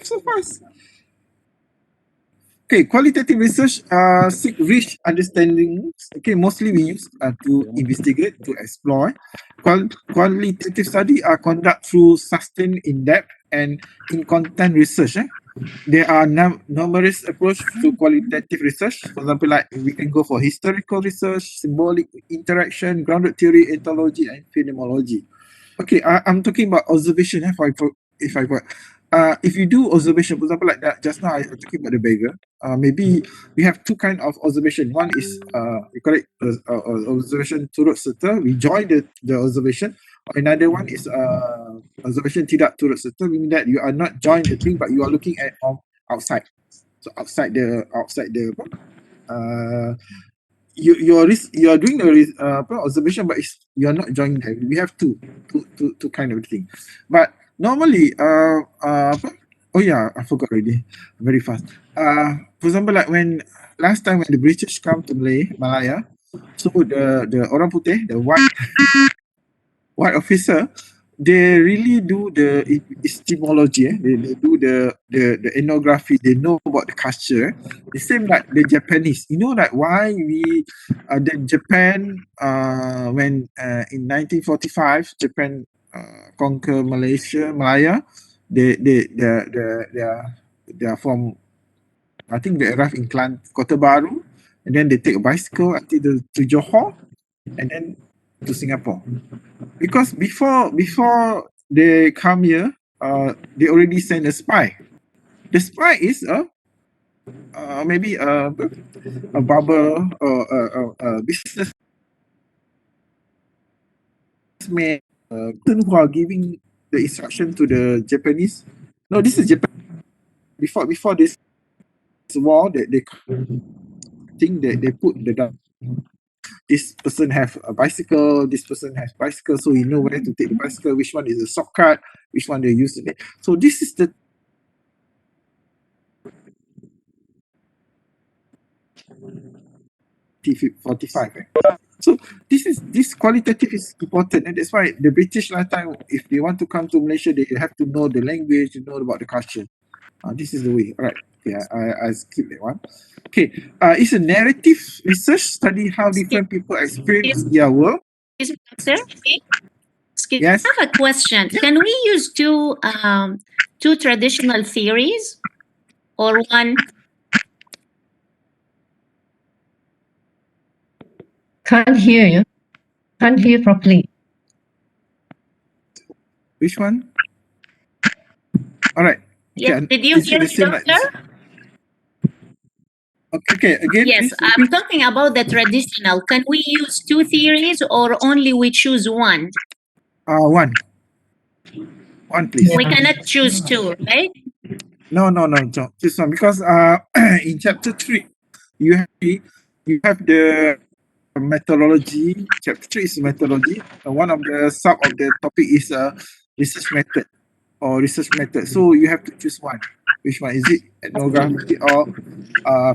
So fast. Okay, qualitative research seek rich understandings. Okay, mostly we use to investigate, to explore. Qualitative study are conducted through sustained in-depth and in-content research. There are numerous approaches to qualitative research. For example, like we can go for historical research, symbolic interaction, grounded theory, ethology, and phenomenology. Okay, I'm talking about observation. If you do observation, for example, like that, just now I'm talking about the beggar. Maybe we have two kind of observation. One is we call it observation turut serta. We join the observation. Another one is observation tidak turut serta, meaning that you are not join the thing, but you are looking at from outside. So outside the you are doing the observation, but you are not joining them. We have two kind of thing. But normally, oh yeah, I forgot already. Very fast. For example, like when last time when the British come to Malaya, so the orang putih, the white officer, they really do the epistemology. They do the ethnography. They know about the culture. The same like the Japanese. You know like why we the Japan when in 1945 Japan conquer Malaya. They are from, I think they arrive in Kota Baru, and then they take a bicycle until to Johor, and then to Singapore. Because before they come here, they already send a spy. The spy is maybe a barber or a businessman who are giving the instruction to the Japanese. No, this is Japan. Before this war, they think that they put the this person have a bicycle, this person has bicycle, so you know where to take the bicycle, which one is a shortcut, which one they use it. So this is the T45. So this qualitative is important, and that's why the British last time, if they want to come to Malaysia, they have to know the language, know about the culture. This is the way. All right. Okay, I skip that one. Okay. It's a narrative research study how different people experience their world. Excuse me, sir. Excuse Yes. I have a question. Can we use two traditional theories or one? Can't hear you. Can't hear properly. Which one? All right. Yes. Okay. Did you Is it hear the me, same like doctor? Okay. Again, Yes, please I'm repeat. talking about the traditional. Can we use two theories or only we choose one? One. One, please. We cannot choose two, right? No. This one because in chapter 3, you have the methodology. Chapter 3 is methodology. One of the sub of the topic is research method or research method. So you have to choose one. Which one is it? Ethnography or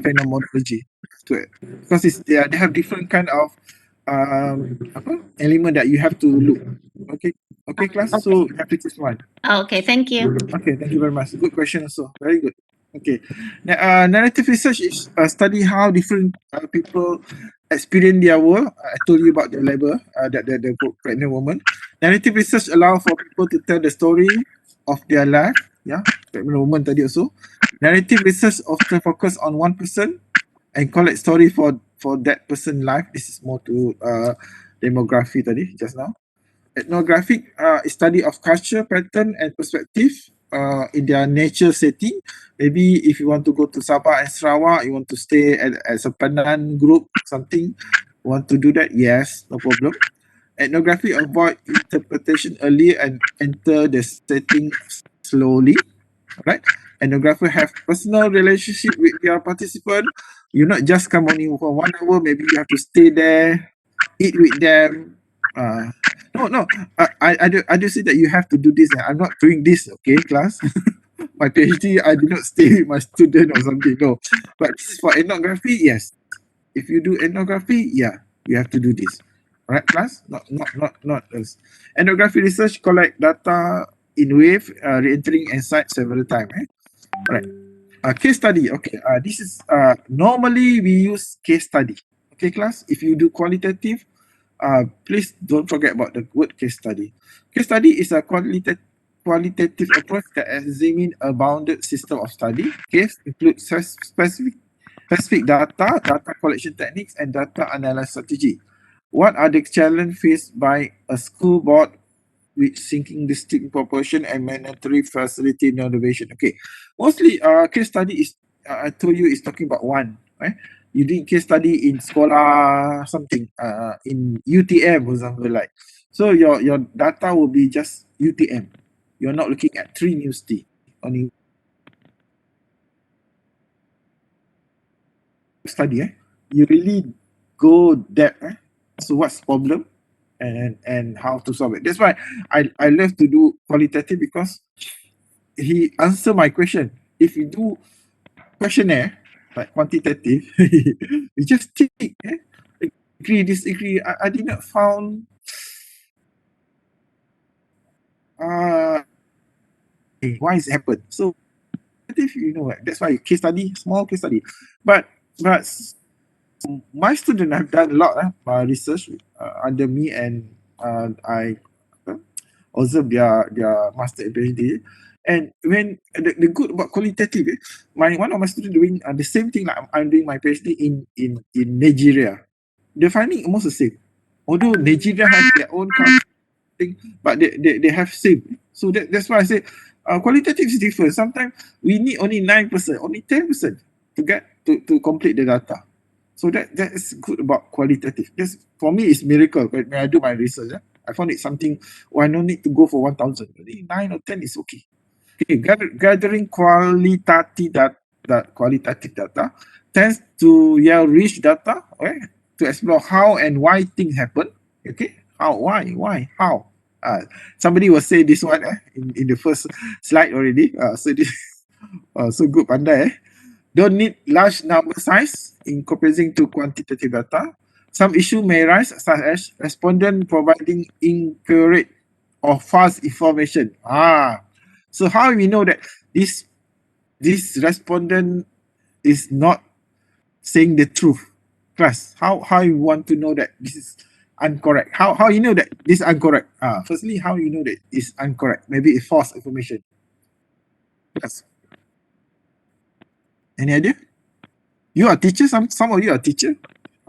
phenomenology? Because they have different kind of element that you have to look. Okay, class. So you have to choose one. Okay, thank you. Okay, thank you very much. Good question also. Very good. Okay. Narrative research is a study how different people experience their world. I told you about the labor, the pregnant woman. Narrative research allow for people to tell the story of their life. Yeah, pregnant woman tadi also. Narrative research often focus on one person and collect story for that person life. This is more to demography tadi just now. Ethnographic study of culture, pattern, and perspective in their nature setting. Maybe if you want to go to Sabah and Sarawak, you want to stay as a Panan group, something, want to do that? Yes, no problem. Ethnography avoid interpretation early and enter the setting slowly. Right? Ethnographer have personal relationship with their participant. You not just come only for 1 hour, maybe you have to stay there, eat with them. No. I do say that you have to do this. I'm not doing this, okay, class. My PhD, I do not stay with my student or something. No, but this is for ethnography. Yes, if you do ethnography, yeah, you have to do this. Right, class? Not else. Ethnography research collect data in wave, re-entering and cite several times. Right. Case study. Okay. This is normally we use case study. Okay, class. If you do qualitative, please don't forget about the word case study. Case study is a qualitative approach that examines a bounded system of study. Case includes specific data collection techniques, and data analysis strategy. What are the challenges faced by a school board with sinking distinct proportion and mandatory facility innovation? Okay, mostly case study is I told you is talking about one, right? You doing case study in sekolah something in UTM for example, like so your data will be just UTM. You're not looking at 3 university only study. You really go depth. So what's the problem and how to solve it. That's why I love to do qualitative because he answer my question. If you do questionnaire like quantitative, you just tick, agree, disagree. I did not found why is it happen. So you know that's why case study, small case study. But my student have done a lot research under me, and I observe their master and PhD. And when the good about qualitative, one of my students doing the same thing like I'm doing my PhD in Nigeria. The finding almost the same. Although Nigeria has their own thing, but they have same. So that's why I say qualitative is different. Sometimes we need only 9%, only 10% to get to complete the data. So that's good about qualitative. That's for me it's miracle when I do my research. I found it something I no need to go for 1,000. 9 or 10 is okay. Okay, gathering qualitative data tends to yield rich data, okay, to explore how and why things happen. Okay, how, why, how. Somebody will say this one in the first slide already. So this so good pandai. Don't need large number size in comparison to quantitative data. Some issue may rise, such as respondent providing inaccurate or false information. So how we know that this this respondent is not saying the truth. Class, how you want to know that this is incorrect? How you know that this is incorrect? Firstly, how you know that it's incorrect? Maybe it's false information. Yes. Any idea? You are teacher. Some of you are teacher.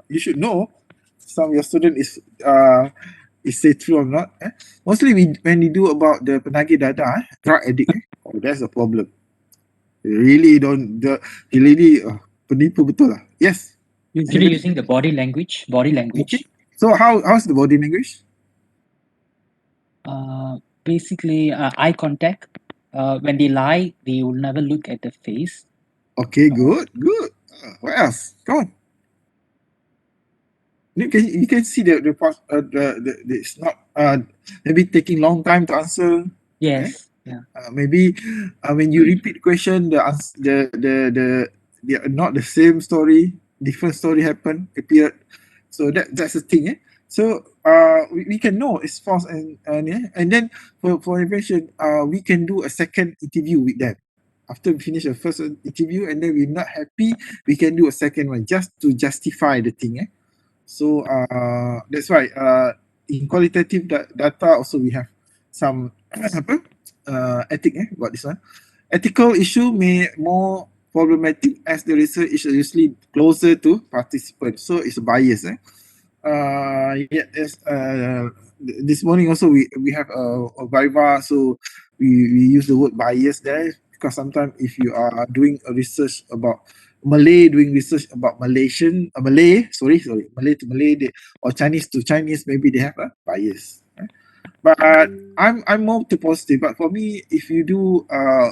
You should know. Some of your student is say true or not. Mostly when we do about the penagih dada, drug addict. Oh, that's a problem. They really don't. They really penipu betul lah. Yes. Usually Anybody? using the body language. Okay. So how's the body language? Basically, eye contact. When they lie, they will never look at the face. Okay, good. What else? Come on. You can see the it's not maybe taking long time to answer. Yes. Yeah. Maybe when you repeat question, the not the same story, different story happen appeared. So that's the thing. So we can know it's false and then for invention we can do a second interview with them. After we finish the first interview and then we're not happy, we can do a second one just to justify the thing. So that's why in qualitative data also we have some ethic about this one. Ethical issue may more problematic as the research is usually closer to participants, so it's bias. This morning also we have a Viva, so we use the word bias there because sometimes if you are doing a research about Malay doing research about Malay to Malay, or Chinese to Chinese, maybe they have a bias. But I'm more to positive. But for me, if you do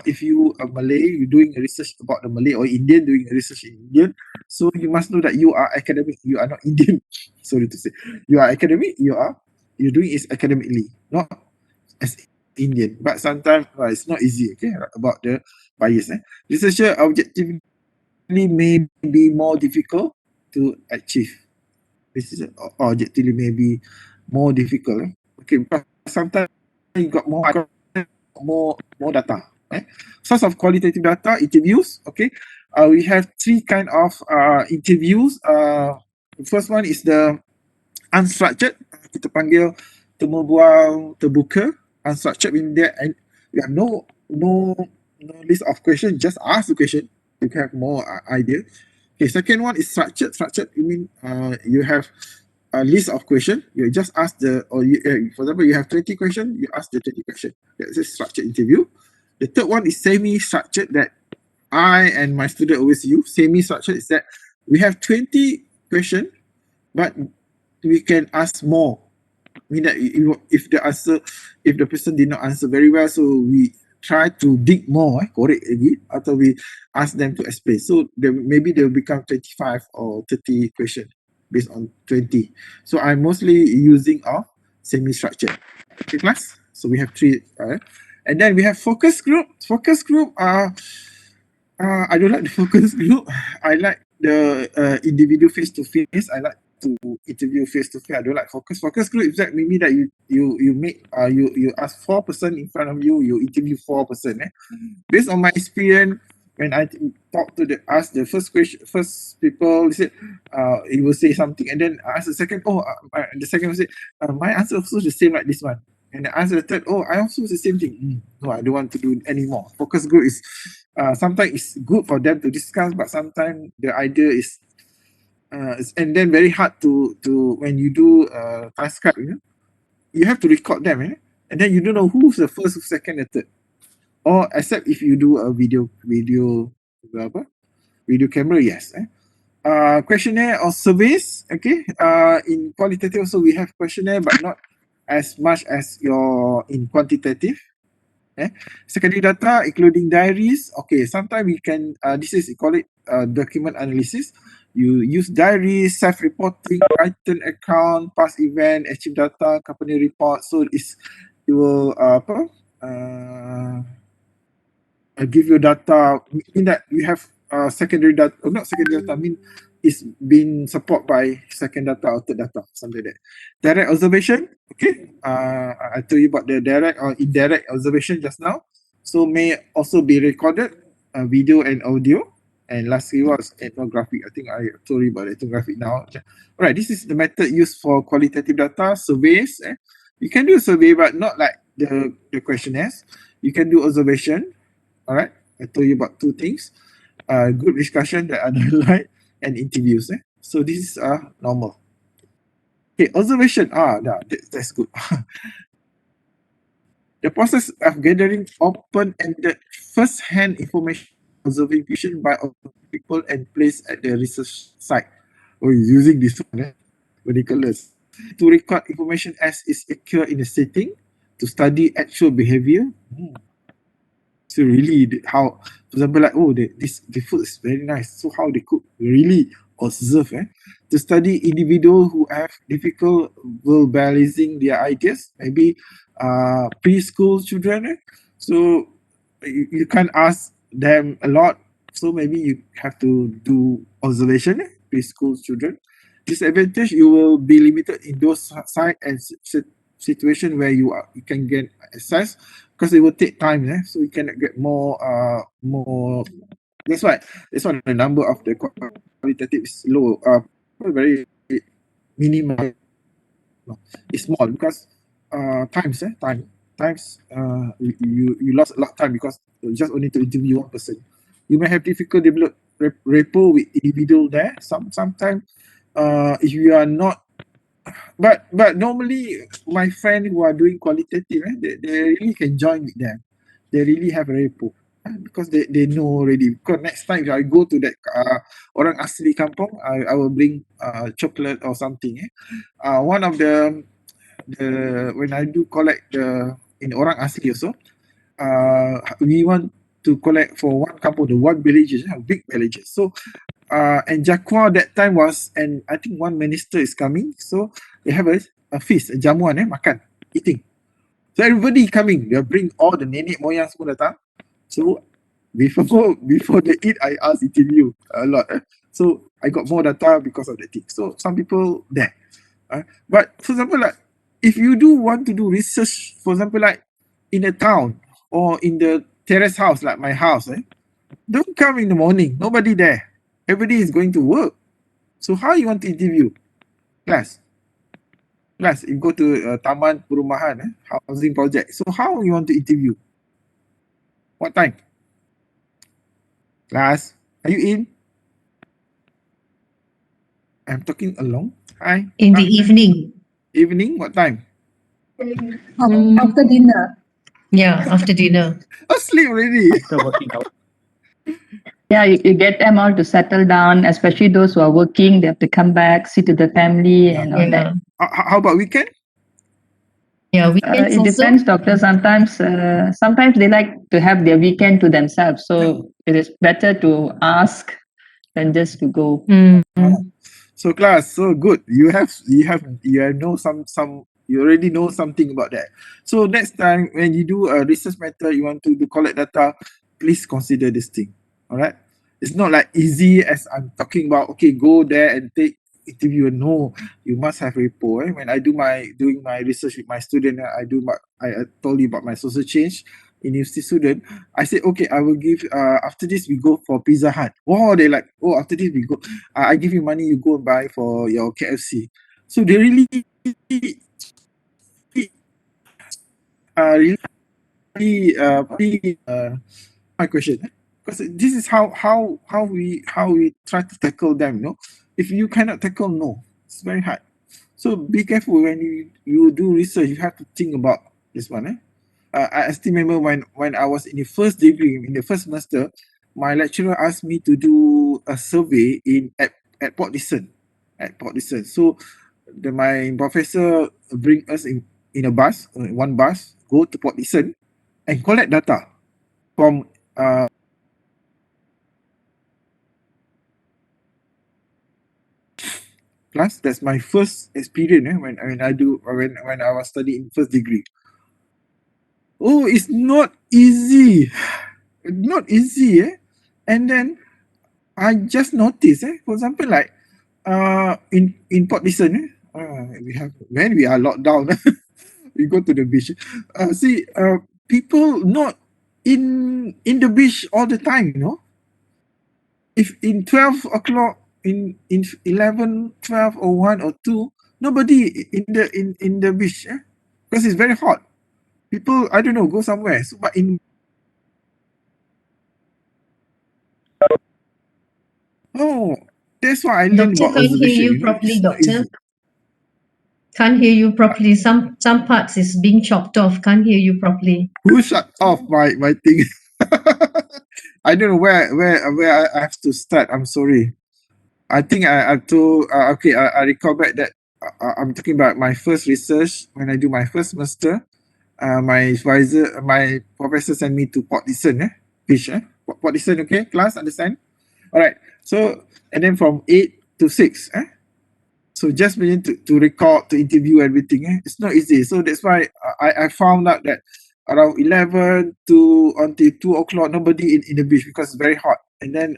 if you are Malay, you're doing a research about the Malay, or Indian doing a research in Indian, so you must know that you are academic. You are not Indian. Sorry to say, you are academic. You're doing it academically, not as Indian. But sometimes it's not easy. Okay, about the bias. Researcher objectively may be more difficult to achieve. This is objectively may be more difficult. Okay, because sometimes you got more data. Source of qualitative data, interviews. Okay, we have three kind of interviews. The first one is the unstructured. Kita panggil temu bual terbuka. Unstructured means that you have no list of questions. Just ask the question. You can have more idea. Okay, second one is structured. Structured, you mean you have a list of questions. You just ask for example, you have 20 questions, you ask the 20 questions. That's a structured interview. The third one is semi-structured that I and my student always use. Semi-structured is that we have 20 questions, but we can ask more. Mean that if the person did not answer very well, so we try to dig more, korek lagi, atau we ask them to explain. So maybe they will become 25 or 30 questions based on 20. So I'm mostly using semi-structured. Okay, class? So we have three. And then we have focus group. Focus group, I don't like the focus group. I like the individual face-to-face. I like to interview face-to-face. I don't like focus. Focus group is that maybe that you make you ask 4 person in front of you, you interview 4 person. Based on my experience, when I talk to ask the first question, first people said he will say something, and then I ask the second. The second will say my answer also the same like this one, and I answer the third. I also the same thing. No, I don't want to do it anymore. Focus group is sometimes it's good for them to discuss, but sometimes the idea is and then very hard to when you do transcribe, you have to record them, and then you don't know who's the first, second, and third. Or except if you do a video camera, yes. Questionnaire or surveys, okay. In qualitative also we have questionnaire, but not as much as your in quantitative. Secondary data, including diaries. Okay, sometimes we can this is call it document analysis. You use diaries, self-reporting, written account, past event, achieve data, company report. So it will give you data. Mean that you have secondary data, or not secondary data. I mean it's been supported by second data or third data, something like that. Direct observation. Okay, I told you about the direct or indirect observation just now. So may also be recorded. video and audio. And lastly was ethnographic. I think I told you about ethnographic now. All right, this is the method used for qualitative data surveys. You can do a survey, but not like the questionnaires. You can do observation. All right, I told you about two things: group discussion that I don't like, and interviews. So this is normal. Okay, observation. That's good. The process of gathering open-ended first-hand information, observing patient by people and place at the research site. Or using this one, ridiculous. To record information as is occur in a setting, to study actual behavior. So really, how, for example, like, the food is very nice. So how they cook, really observe. To study individuals who have difficult verbalizing their ideas, maybe preschool children. So you can't ask them a lot. So maybe you have to do observation, preschool children. Disadvantage, you will be limited in those site and situation where you can get access, because it will take time, so you cannot get more. That's why the number of the qualitative is low, very minimal. It's small because times you lost a lot of time because you just only to interview one person. You may have difficult develop rapport with individual there. Sometimes if you are not, but normally my friend who are doing qualitative, they really can join with them. They really have a rapport because they know already. Because next time if I go to that orang asli kampung, I will bring chocolate or something. One of the when I do collect in orang asli also, we want to collect for one kampung, the one villages, big villages. So and Jakwa that time was, and I think one minister is coming, so they have a feast, a jamuan, makan, eating. So everybody coming, they bring all the nenek moyang semua datang. So before they eat, I ask interview a lot. So I got more data because of that thing. So some people there. But for example, like if you do want to do research, for example, like in a town or in the terrace house, like my house, don't come in the morning. Nobody there. Everybody is going to work. So how you want to interview? Class, you go to Taman Perumahan, housing project. So how you want to interview? What time? Class, are you in? I'm talking along. Hi. In the evening. Evening, what time? After dinner. Yeah, after dinner. Asleep already. After working out. Yeah, you get them all to settle down, especially those who are working. They have to come back, sit with the family and all that. How about weekend? Yeah, weekends It also. depends, doctor. Sometimes they like to have their weekend to themselves. So it is better to ask than just to go. So class, so good. You know some you already know something about that. So next time when you do a research matter, you want to collect data, please consider this thing. All right. It's not like easy as I'm talking about. Okay, go there and take interview. No, you must have rapport. When I doing my research with my student, I told you about my social change university student. I said, okay, I will give after this we go for Pizza Hut. Wow, they like, after this we go, I give you money, you go and buy for your KFC. So they really my question, because this is how we try to tackle them. If you cannot tackle, no, it's very hard. So be careful when you do research. You have to think about this one. I still remember when I was in the first degree, in the first semester, my lecturer asked me to do a survey at Port Dickson. So my professor bring us in a bus, one bus, go to Port Dickson and collect data from plus that's my first experience when I was studying first degree. It's not easy. Not easy, And then I just noticed, for example, like in Port Dickson, when we are locked down, we go to the beach. People not in the beach all the time, you know. If in 12 o'clock, in 11, 12 or 1 or 2, nobody in the beach, because it's very hot. People, I don't know, go somewhere. So, but in that's why I learned Doctor, about can't hear observation. you You know, properly, it's not doctor. easy. Can't hear you properly. Some parts is being chopped off. Can't hear you properly. Who shut off my thing? I don't know where I have to start. I'm sorry. I think I told okay. I recall back that I'm talking about my first research when I do my first semester. My advisor, my professor sent me to Port Dickson, fish, Port Dickson, okay, class, understand? All right. So and then from 8 to 6, so just need to record, to interview everything. It's not easy. So that's why I found out that around 11 to until 2 o'clock, nobody in the beach because it's very hot. And then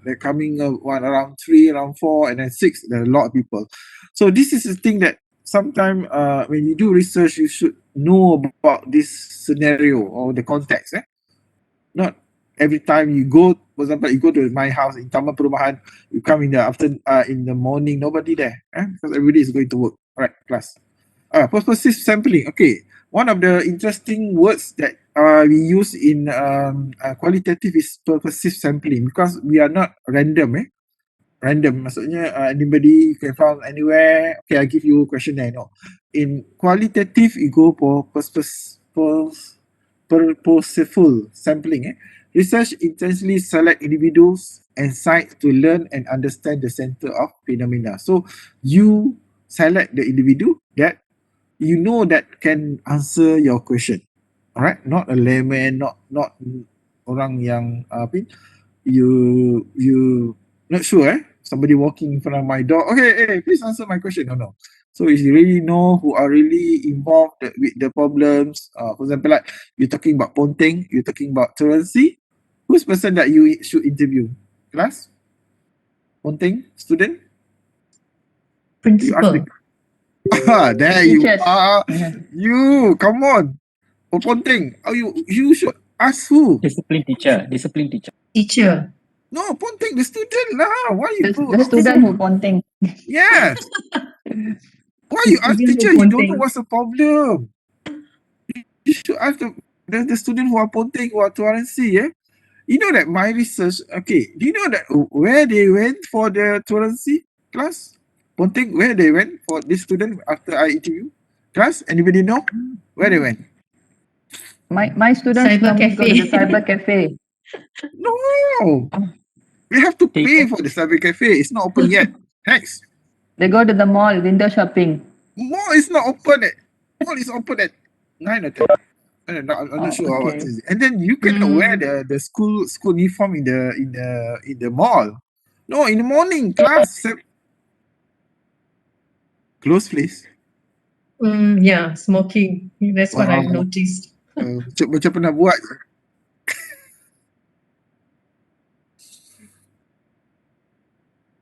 they're coming around 3, around 4, and then 6, there are a lot of people. So this is the thing that sometimes when you do research, you should know about this scenario or the context. Not every time you go, for example, you go to my house in Taman Perumahan, you come in the in the morning, nobody there, because everybody is going to work. All right, class. Purposive sampling. Okay, one of the interesting words that we use in qualitative is purposive sampling because we are not random. Random, maksudnya anybody you can find anywhere. Okay, I give you a questionnaire. No, in qualitative, you go for purposeful sampling. Research intensely select individuals and sites to learn and understand the center of phenomena. So you select the individual that you know that can answer your question. Alright, not a layman, not orang yang you not sure. Somebody walking in front of my door. Okay, hey, please answer my question. No. So if you really know who are really involved with the problems, for example, like you're talking about Ponteng, you're talking about truancy, who's person that you should interview? Class? Ponteng? Student? You ask Principal. there you Teachers. are. You, come on. Oh, Ponteng, you should ask who? Discipline teacher. Discipline teacher. Teacher. No, Ponteng, the student lah. Why you go? The student who ponteng. Yes. Why The you ask student who teacher? You don't know ponteng. what's the problem. You should ask the student who are Ponteng, who are truancy, You know that my research, okay, do you know that where they went for the truancy class? Ponteng, where they went for this student after I interview? Class, anybody know? Where they went? My students Cyber normally go to the cafe. cyber cafe. No. We have to pay for the cyber cafe. It's not open yet. Next. They go to the mall, window shopping. Mall is not open. Mall is open at 9 or 10. I'm not sure what okay. is it. And then you cannot wear the school uniform in the mall. No, in the morning class. Close place. Yeah, smoking. That's what I've noticed. Macam pernah buat.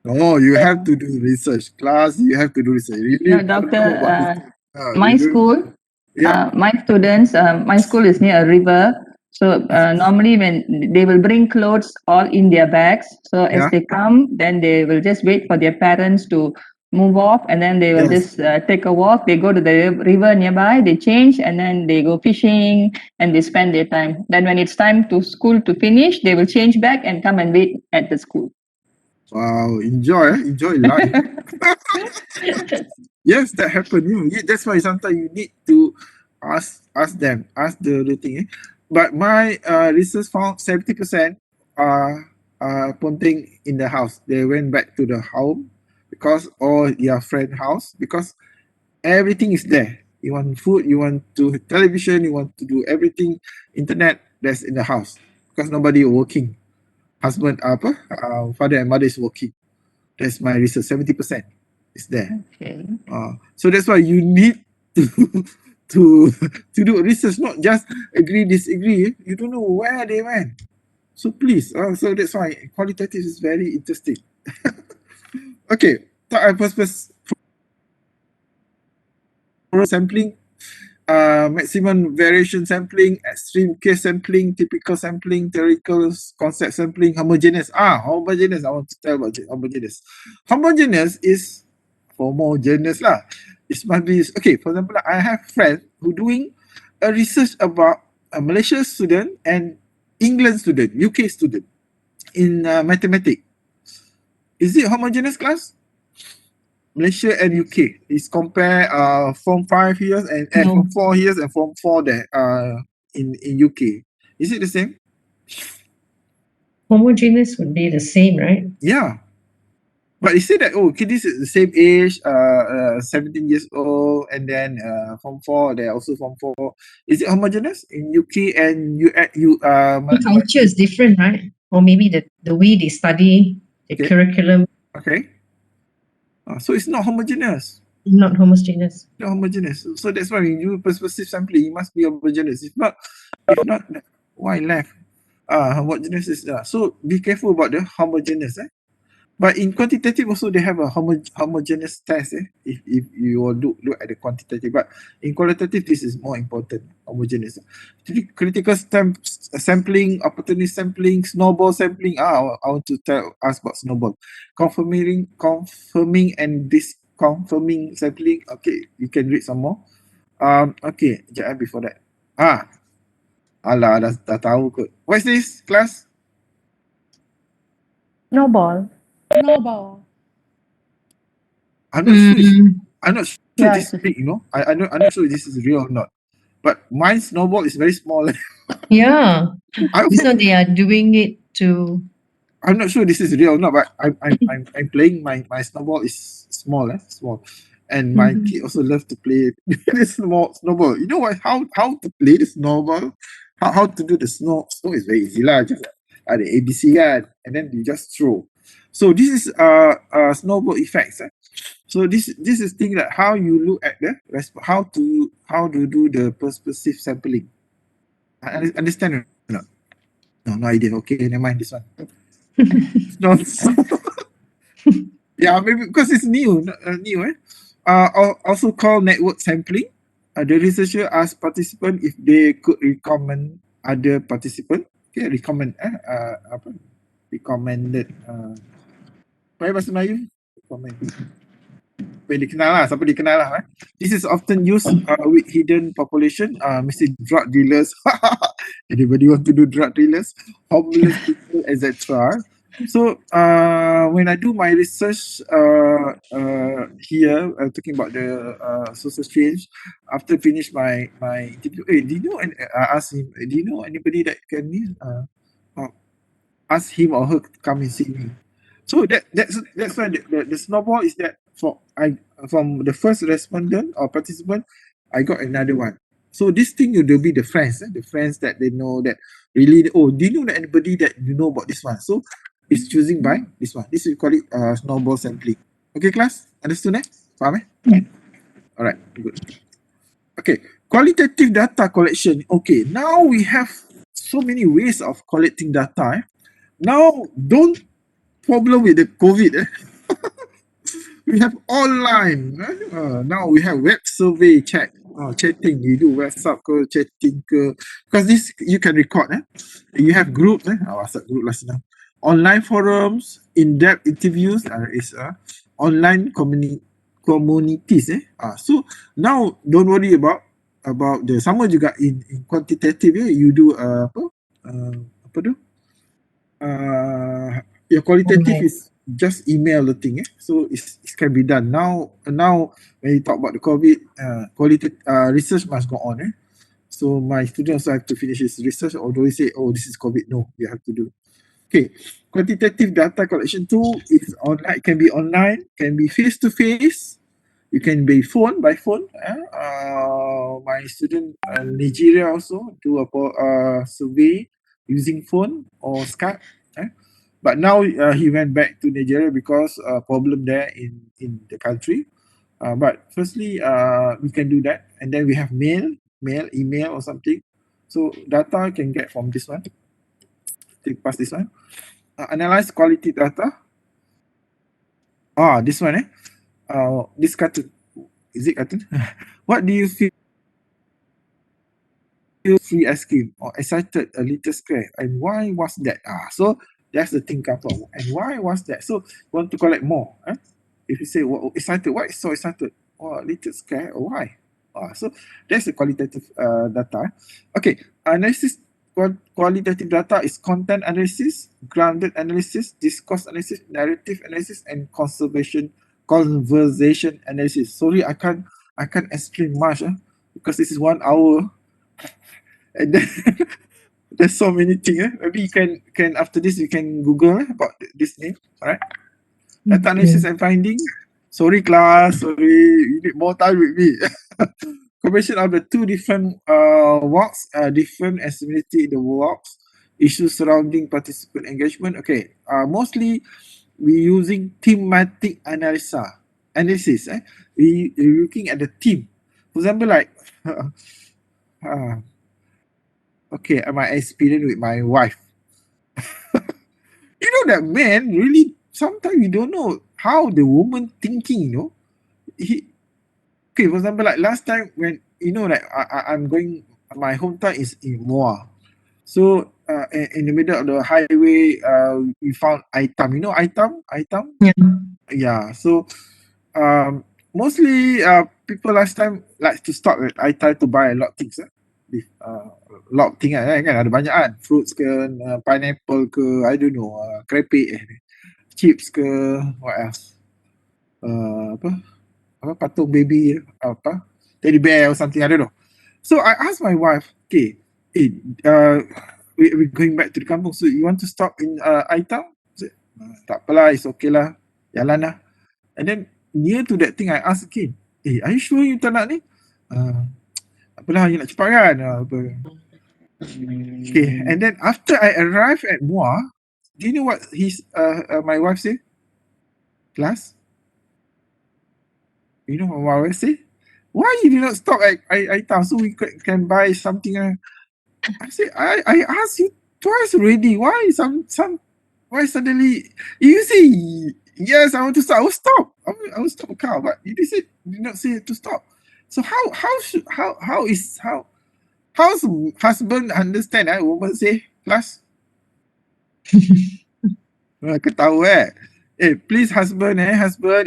No, you have to do research. Class, you have to do research. Really No, doctor, my you do- school, my students, my school is near a river. So normally when they will bring clothes all in their bags. So as Yeah. they come, then they will just wait for their parents to move off and then they will Yes. just take a walk. They go to the river nearby, they change and then they go fishing and they spend their time. Then when it's time to school to finish, they will change back and come and wait at the school. Wow, enjoy life. Yes, that happened. That's why sometimes you need to ask the thing. But my research found 70% are Ponteng in the house. They went back to the home because or their friend house because everything is there. You want food, you want to television, you want to do everything, internet that's in the house because nobody working. Husband father and mother is working. That's my research. 70% is there. Okay. So that's why you need to to do research, not just agree, disagree. You don't know where they went. So please, so that's why qualitative is very interesting. Okay, so I first sampling. maximum variation sampling, extreme case sampling, typical sampling, theoretical concept sampling, homogeneous. Homogeneous. I want to tell about homogeneous. Homogeneous is homogeneous lah. It must be okay. For example, I have friends who doing a research about a Malaysia student and England student, UK student in mathematics. Is it homogeneous class? Malaysia and UK is compare from 5 years and No. from 4 years and from 4 there in UK. Is it the same? Homogeneous would be the same, right? Yeah. But you say that, oh, okay, this is the same age, 17 years old, and then from 4, they're also from 4. Is it homogeneous in UK and The culture is different, right? Or maybe the way they study, the Okay. curriculum, Okay. So it's not homogeneous. not homogeneous. Not homogeneous. So that's why when you do perspective sampling, it must be homogeneous. If not, why left? Homogeneous is so be careful about the homogeneous. But in quantitative also they have a homogeneous test. If you will look at the quantitative, but in qualitative this is more important. Homogeneous. Critical sampling, opportunity sampling, snowball sampling. I want to ask about snowball. Confirming and disconfirming sampling. Okay, you can read some more. Okay, before that. Alah, dah tahu kot. What's this class? Snowball. Snowball. I'm not sure. I'm not sure Yeah, this is big, you know. I'm not sure this is real or not. But mine snowball is very small. Yeah. I This one they are doing it to I'm not sure this is real or not, but I'm playing my snowball is small, small. And my kid also love to play this snowball. You know what? How to play the snowball? How to do the snow? Snow is very easy lah. Just ada ABC kan, and then you just throw. So this is snowball effects. So this is thing that how you look at the how to do the perspective sampling. I understand or not? No idea. Okay, never mind this one. No. Yeah, maybe because it's new, also called network sampling. The researcher asked participants if they could recommend other participant. Okay, recommended. Apa bahasa Melayu? Recommend. Dikenal lah, siapa dikenal lah. This is often used with hidden population, mesti drug dealers. Anybody want to do drug dealers? Homeless people, etc. So when I do my research here, talking about the social change, after finish my interview, do you know? And I asked him, do you know anybody that can ask him or her to come and see me? So that's why the snowball is that from the first respondent or participant, I got another one. So this thing will be the friends that they know that really. Oh, do you know that anybody that you know about this one? So it's choosing by this one. This we call it snowball sampling. Okay, class, understood? Faham? Yeah. All right, good. Okay, qualitative data collection. Okay, now we have so many ways of collecting data. Now don't problem with the COVID. We have online. Now we have web survey chat. Chatting, you do WhatsApp ke, chatting ke. Because this you can record. You have groups. WhatsApp group lah senang. Online forums, in-depth interviews. Is online communities. So now don't worry about the sama juga in quantitative. You do apa tu? Your qualitative is just email the thing. So it can be done. Now when you talk about the COVID, research must go on. So my students also have to finish his research, although he say, oh, this is COVID. No, you have to do. Okay, quantitative data collection tool is online, can be online, can be face-to-face. You can be by phone. My student in Nigeria also do a survey using phone or Skype. But now he went back to Nigeria because problem there in the country. But firstly, we can do that, and then we have mail, email, or something. So data can get from this one. Take past this one. Analyze quality data. This one. This cartoon. Is it cartoon? What do you feel free ice cream or excited a little square. And why was that? So that's the thing couple. And why was that? So want to collect more. If you say well, excited, why is so excited? Oh, a little square or why? So that's the qualitative data. Okay, analysis. Qualitative data is content analysis, grounded analysis, discourse analysis, narrative analysis, and conversation analysis. Sorry, I can't explain much because this is 1 hour, and then there's so many things. Maybe you can after this you can Google about this name. All right. Data analysis and finding. Sorry, class. Sorry, you need more time with me. Combination of the two different walks, different accessibility in the walks, issues surrounding participant engagement. Okay, mostly we using thematic analysis. We looking at the theme. For example, like okay, my experience with my wife. You know that man really sometimes you don't know how the woman thinking. You know, okay, for example, like last time when you know like I'm going, my hometown is in Muar. So in the middle of the highway, we found item. You know item? Yeah. Yeah. So mostly people last time like to stop at item to buy a lot of things. Lot of things kan ada banyak kan, fruits ke, pineapple ke, I don't know, kerepek chips ke, what else? Apa patung baby, apa teddy bear or something, I don't know. So I asked my wife, okay, we're going back to the kampung, so you want to stop in Aitang? Tak apalah, it's okay lah, jalan lah. And then near to that thing I asked again, are you sure you tak nak ni? Apalah, you nak cepat kan? Okay, and then after I arrived at Muar, do you know what my wife said? Class? You know what my wife said? Why you did not stop at Aitang so we can buy something? I said, I asked you twice already. Why why suddenly you say yes, I want to stop. I will stop. I will stop the car, but you did not say to stop. So how's husband understand? Woman say plus. Ketawa please husband,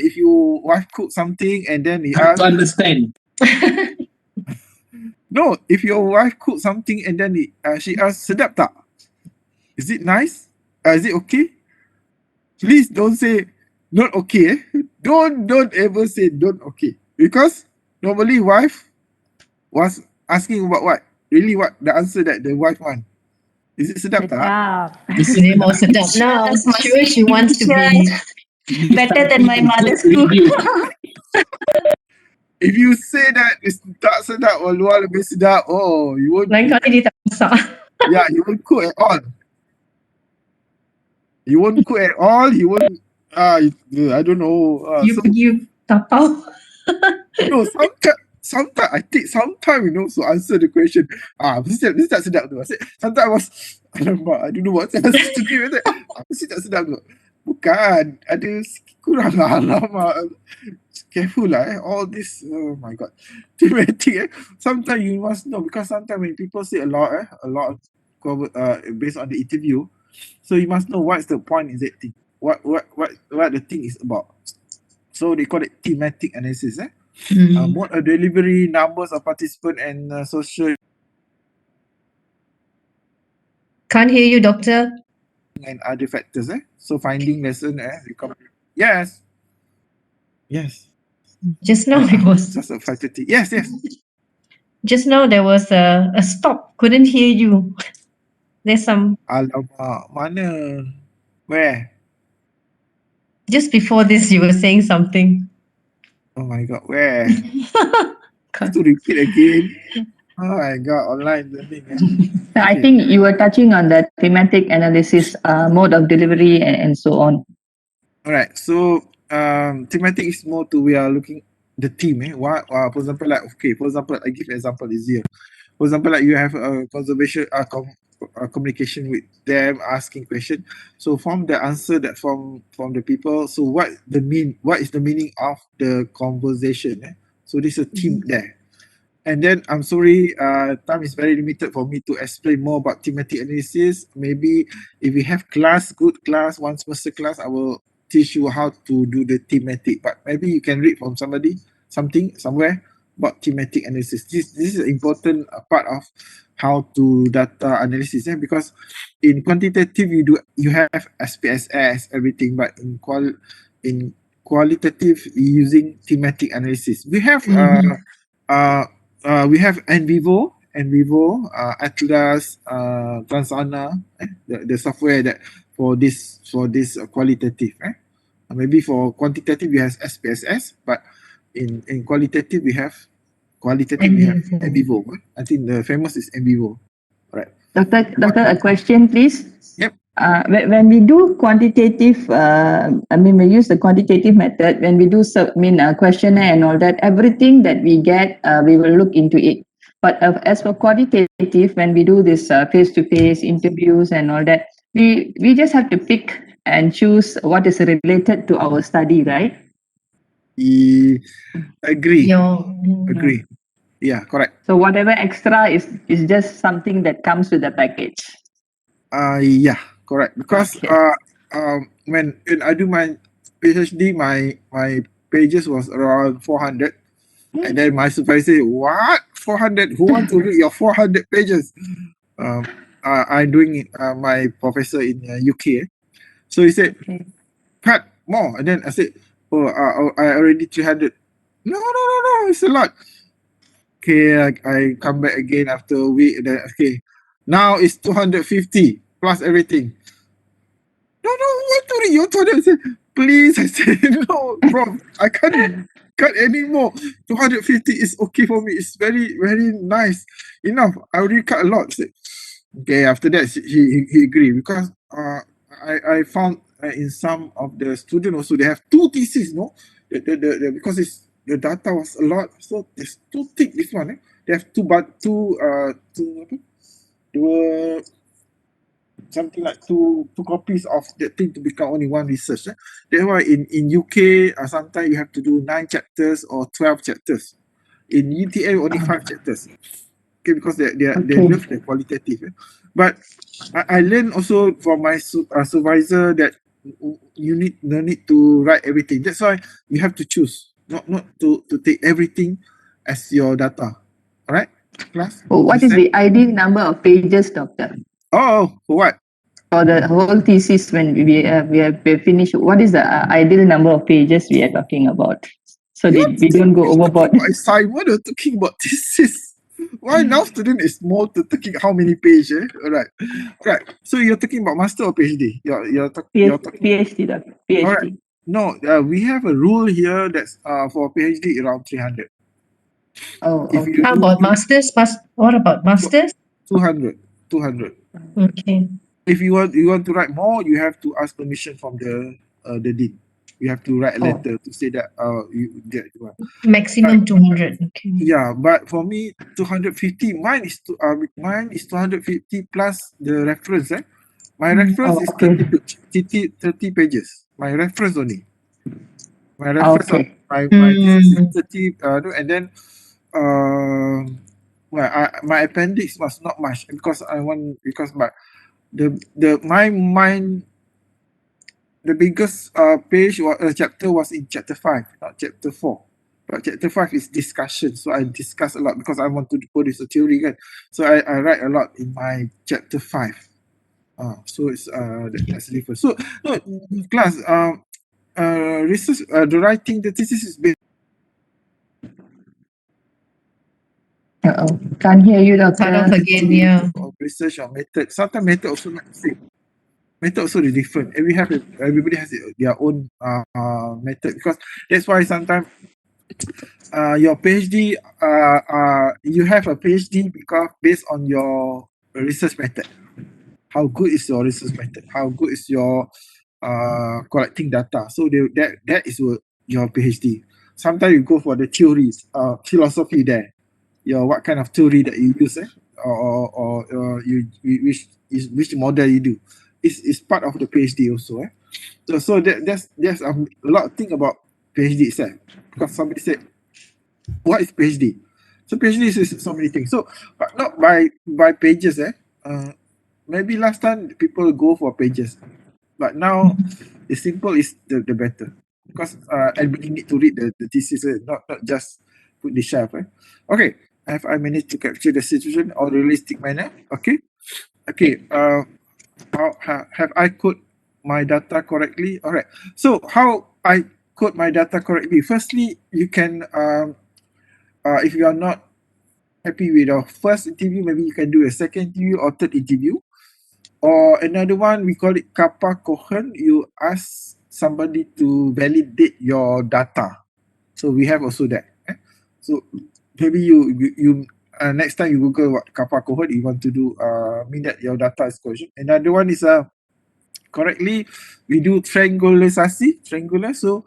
if your wife cook something and then he Hard ask, to understand. no, if your wife cook something and then she asks, sedap tak? Is it nice? Is it okay? Please don't say not okay. Don't ever say don't okay, because normally wife was asking about what? Really what the answer that the wife want? Is it sedap tak? This name was sedap. Now, sure she wants to be Better than my mother's cook. If you say that it's tak sedap or luar lebih sedap, oh, you won't. lain kali dia tak masak. Yeah, you won't cook at all. You won't cook at all. You won't. I don't know. You tapau. No, sometimes I take some time, to answer the question. Mesti tak sedap tu. I said, sometimes I was, alamak, I don't know what else to do. I said, mesti tak sedap tu. Bukan, ada kurang lah, alamak. Careful lah, all this, oh my god. Thematic, sometimes you must know, because sometimes when people say a lot based on the interview, so you must know what's the point in that thing. What the thing is about. So they call it thematic analysis. Mode of delivery, numbers of participants, and social. Can't hear you, doctor. And other factors. So finding lesson. Yes. Just now it was. Just a 5:30. Yes. Just now there was a stop. Couldn't hear you. There's some. Alamak, mana? Where? Just before this, you were saying something. Oh my god, where? To repeat again. Oh my god, online learning. I think you were touching on the thematic analysis, mode of delivery, and so on. All right. So thematic is more to we are looking the theme. For example, I give an example easier. For example, like you have a conservation communication with them, asking question. So from the answer that from the people, so what is the meaning of the conversation? So this is a theme there. And then I'm sorry, time is very limited for me to explain more about thematic analysis. Maybe if we have class, good class, one semester class, I will teach you how to do the thematic. But maybe you can read from somebody, somewhere about thematic analysis. This is an important part of how to data analysis, because in quantitative you have SPSS everything, but in qualitative using thematic analysis. We have we have NVivo, Atlas, Transana, the software that for this qualitative. Maybe for quantitative we have SPSS, but in qualitative we have NVivo. I think the famous is NVivo. Right. Doctor, a question, please. Yep. When we do quantitative, we use the quantitative method. When we do questionnaire and all that, everything that we get, we will look into it. But as for quantitative, when we do this face-to-face interviews and all that, we just have to pick and choose what is related to our study, right? Agree. Yeah. Agree. Yeah, correct. So whatever extra is just something that comes with the package. Yeah, correct. Because Okay. when I do my PhD, my pages was around 400, and then my supervisor said, "What 400? Who want to read your 400 pages?" I'm doing my professor in UK, so he said, Okay. "Cut more," and then I said, "Oh, I already 300." No, it's a lot. Okay, I come back again after a week, and then okay, now it's 250 plus everything. No, what to read? You told them, I said, please. I said, no, Prof, I can't cut anymore. 250 is okay for me. It's very, very nice. Enough. I already cut a lot. I said, okay, after that, he agreed, because I found in some of the students also, they have two theses, no? Because the data was a lot, so it's too thick, this one. They have something like two copies of that thing to become only one research. That's why in UK, sometimes you have to do 9 chapters or 12 chapters. In UTA, only 5 chapters. Okay, because they love the qualitative. But I learned also from my supervisor that you no need to write everything. That's why you have to choose, not to take everything as your data. All right, class? What is the ideal number of pages, Doctor? Oh, for what? For the whole thesis, when we have finished, what is the ideal number of pages we are talking about? So that we don't go overboard. Assignment or talking about thesis? Why now student is more to talking how many pages? Alright. So you're talking about master or PhD? You're talking PhD, Doctor. PhD. Alright. No, we have a rule here that's for PhD around 300. Oh, If you How do about masters? What about masters? 200. Okay. If you want to write more, you have to ask permission from the dean. You have to write a letter to say that you get one. Maximum 200. Okay. Yeah, but for me, 250. Mine is 250 plus the reference. My reference is 30 pages. My reference only. My reference my thesis is 30. And then my appendix was not much, because but the biggest page or chapter was in chapter 5, not chapter 4. But chapter 5 is discussion, so I discuss a lot because I want to produce a theory, kan? So I write a lot in my chapter 5. So it's that's different. So no, class, research, the writing the thesis is based. Can't hear you, Doctor. Cut off again, yeah. Of research or method. Sometimes method also not the same. Method also is different. Everybody has their own method, because that's why sometimes your PhD, you have a PhD because based on your research method. How good is your research method? How good is your collecting data? So that is your PhD. Sometimes you go for the theories, philosophy there. What kind of theory that you use, or which model you do. It's part of the PhD also, So there's a lot of thing about PhD itself, because somebody said, what is PhD? So PhD is so many things. So, but not by pages. Maybe last time people go for pages, but now the simple is the better, because everybody need to read the thesis, not just put the shelf. Okay, have I managed to capture the situation or realistic manner? Okay. Have I code my data correctly? All right. So how I code my data correctly? Firstly, you can if you are not happy with your first interview, maybe you can do a second interview or third interview. Or another one, we call it kappa kohen. You ask somebody to validate your data. So we have also that. So maybe you next time you Google what kappa cohort, you want to do mean that your data is correct. Another one is correctly we do triangularisasi, triangular. So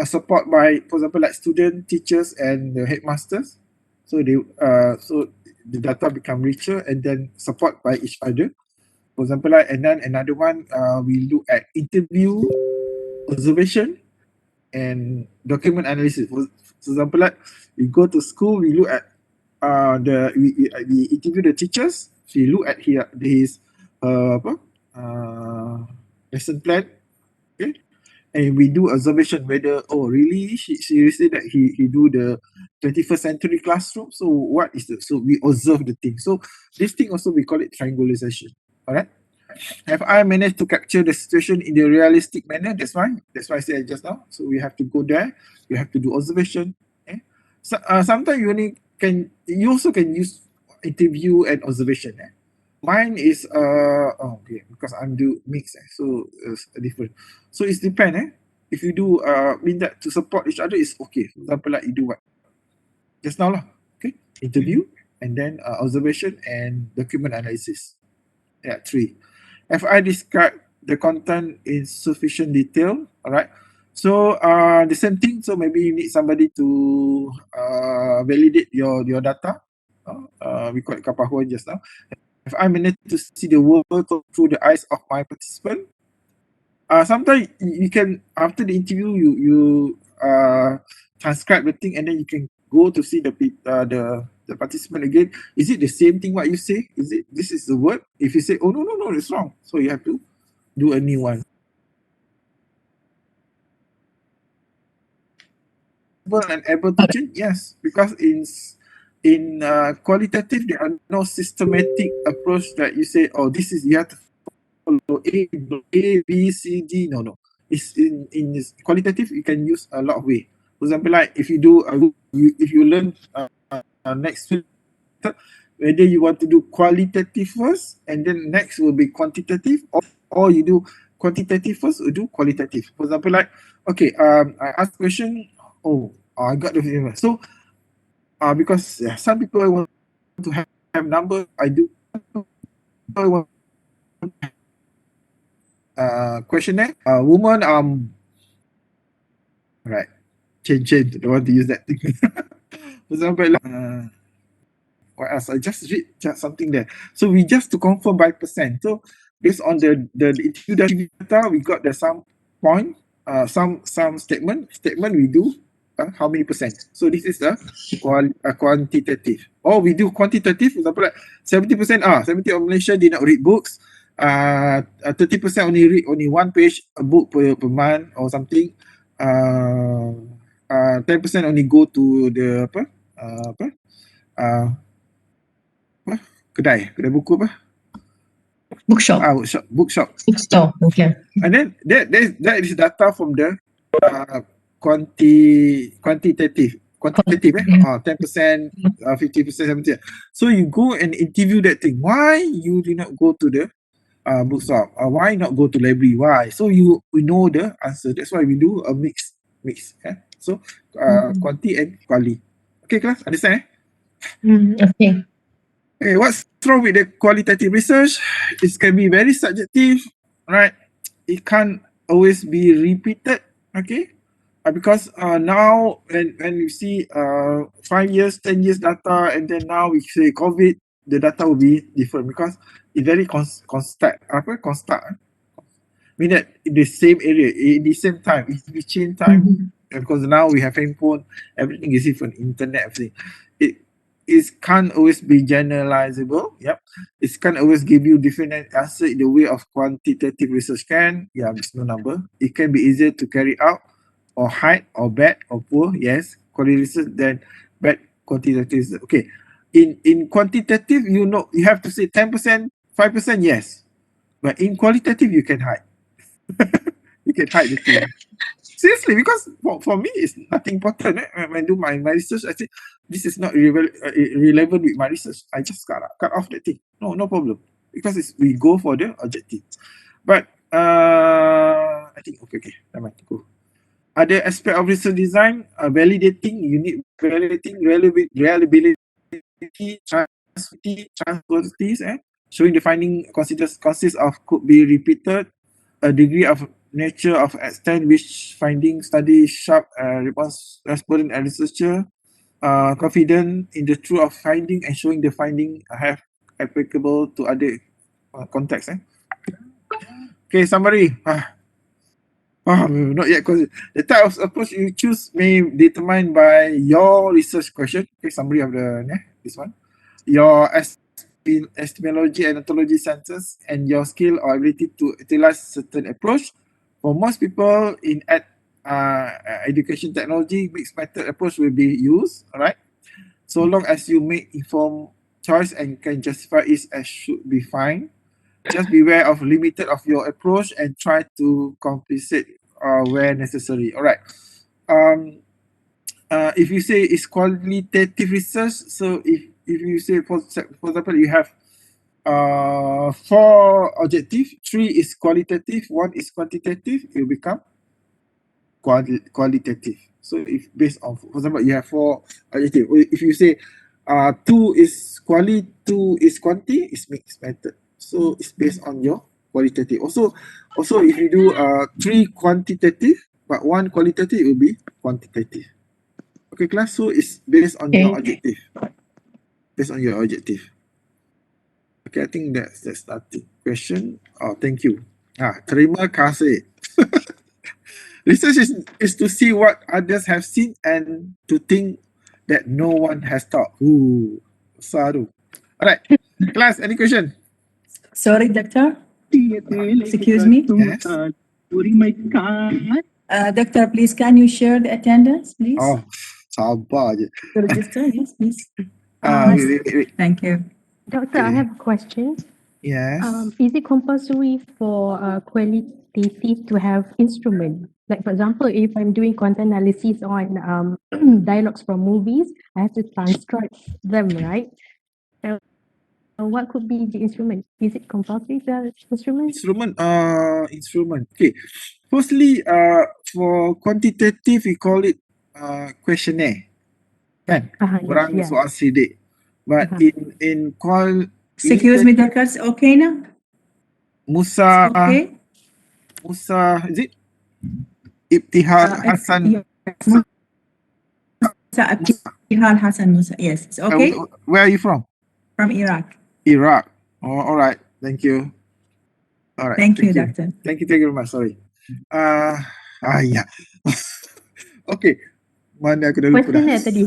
support by, for example, like student, teachers, and the headmasters. So they so the data become richer and then support by each other. For example, like, and then another one, we look at interview, observation, and document analysis. For example, like, we go to school, we look at we interview the teachers. We look at his lesson plan, okay, and we do observation whether really she said that he do the 21st century classroom. So what is the, so we observe the thing. So this thing also we call it triangularization. All right. Have I managed to capture the situation in the realistic manner? That's why I said just now. So we have to go there. You have to do observation. Okay? So sometimes you also can use interview and observation. Mine is okay, because I'm do mix, so it's different. So it's depend. If you do mean that to support each other is okay. For example, like you do what just now lah. Okay, interview and then observation and document analysis. Yeah, 3. Have I described the content in sufficient detail? All right. So the same thing. So maybe you need somebody to validate your data. We call it kapahuan just now. If I managed to see the world through the eyes of my participant, sometimes you can, after the interview, you transcribe the thing and then you can go to see the participant again. Is it the same thing what you say? Is it, this is the word? If you say, oh no, it's wrong. So you have to do a new one. And able to change? Yes, because in qualitative, there are no systematic approach that you say, oh, this is, you have to follow A, B, C, D. No. It's in this qualitative, you can use a lot of way. For example, like if you do, if you learn next week, whether you want to do qualitative first and then next will be quantitative, or you do quantitative first or do qualitative. For example, like, okay, I ask question, I got the feeling. So because some people want to have number, I do questionnaire. Woman, right, change. Don't want to use that thing. For example, what else? I just read something there. So we just to confirm by percent. So based on the interview data, we got the some point, some statement we do. How many percent? So this is the quantitative. Or we do quantitative. For example, like 70%. 70% of Malaysia did not read books. 30% only read only one page a book per month or something. 10% only go to the kedai buku apa? Bookshop. Bookshop. Bookstore. Okay. And then that is data from the quantitative. 10%, 50%, 70%. So you go and interview that thing. Why you did not go to the bookshop? Why not go to library? Why? So we know the answer. That's why we do a mix. So quanti and quali. Okay, class, understand? Okay. Okay, what's wrong with the qualitative research? It can be very subjective, right? It can't always be repeated, okay? Because now when you see 5 years, 10 years data, and then now we say COVID, the data will be different because it's very constant. Mean that in the same area, in the same time, if we change time, because now we have handphone, everything is different, internet, everything. can't always be generalizable. Yep. It can't always give you different answer in the way of quantitative research can. Yeah, there's no number. It can be easier to carry out or hide or bad or poor. Yes. Qualitative research than bad quantitative research. Okay. In quantitative, you know, you have to say 10%, 5%, yes. But in qualitative, you can hide. You can hide the two. Seriously, because for me, it's nothing important. When I do my research, I say, this is not relevant with my research. I just cut off that thing. No problem. Because we go for the objective. But I think, okay, never mind, go. Other aspect of research design, validating, unique validating, reliability, trustworthiness, showing the finding consists of could be repeated, a degree of nature of extent which finding study sharp respondent and researcher, confident in the truth of finding and showing the finding have applicable to other contexts. Okay, summary. Not yet. The type of approach you choose may determine by your research question. Okay, summary of this one. Your epistemology and ontology senses and your skill or ability to utilize certain approach. For most people in education technology, mixed method approach will be used. All right. So long as you make informed choice and can justify it as should be fine. Just beware of limited of your approach and try to compensate where necessary. All right. If you say it's qualitative research, so if you say for example you have 4 objectives, 3 is qualitative, 1 is quantitative, it will become qualitative. So if based on, for example, you have 4 objectives. If you say 2 is quali, 2 is quanti, it's mixed method. So it's based on your qualitative. Also if you do 3 quantitative but 1 qualitative, it will be quantitative. Okay, class. So it's based on your objective. Based on your objective. Okay, I think that's the question. Oh, thank you. Terima kasih. Research is to see what others have seen and to think that no one has thought. Ooh, Saru. All right, class. Any question? Sorry, doctor. Excuse me. Yes. Doctor, please, can you share the attendance, please? Oh, sabar je. To register, yes, please. Wait. Thank you. Doctor, I Okay. have a question. Yes. Is it compulsory for qualitative to have instrument? Like for example, if I'm doing content analysis on dialogues from movies, I have to transcribe them, right? So what could be the instrument? Is it compulsory to have instrument? Instrument. Okay. Firstly, for quantitative, we call it questionnaire. Kan? Orang Yes. soal sidik. But in Excuse me, doctor, it's okay now? Musa, Okay. Musa, is it? Ibtihal Hassan. Ibtihal Hassan Musa. Yes, it's okay. Where are you from? From Iraq. Iraq. Oh, all right. Thank you. All right. Thank you, doctor. Thank you very much. Sorry. Yeah. Okay. Mana aku dah lupa dah. Questionnaire tadi.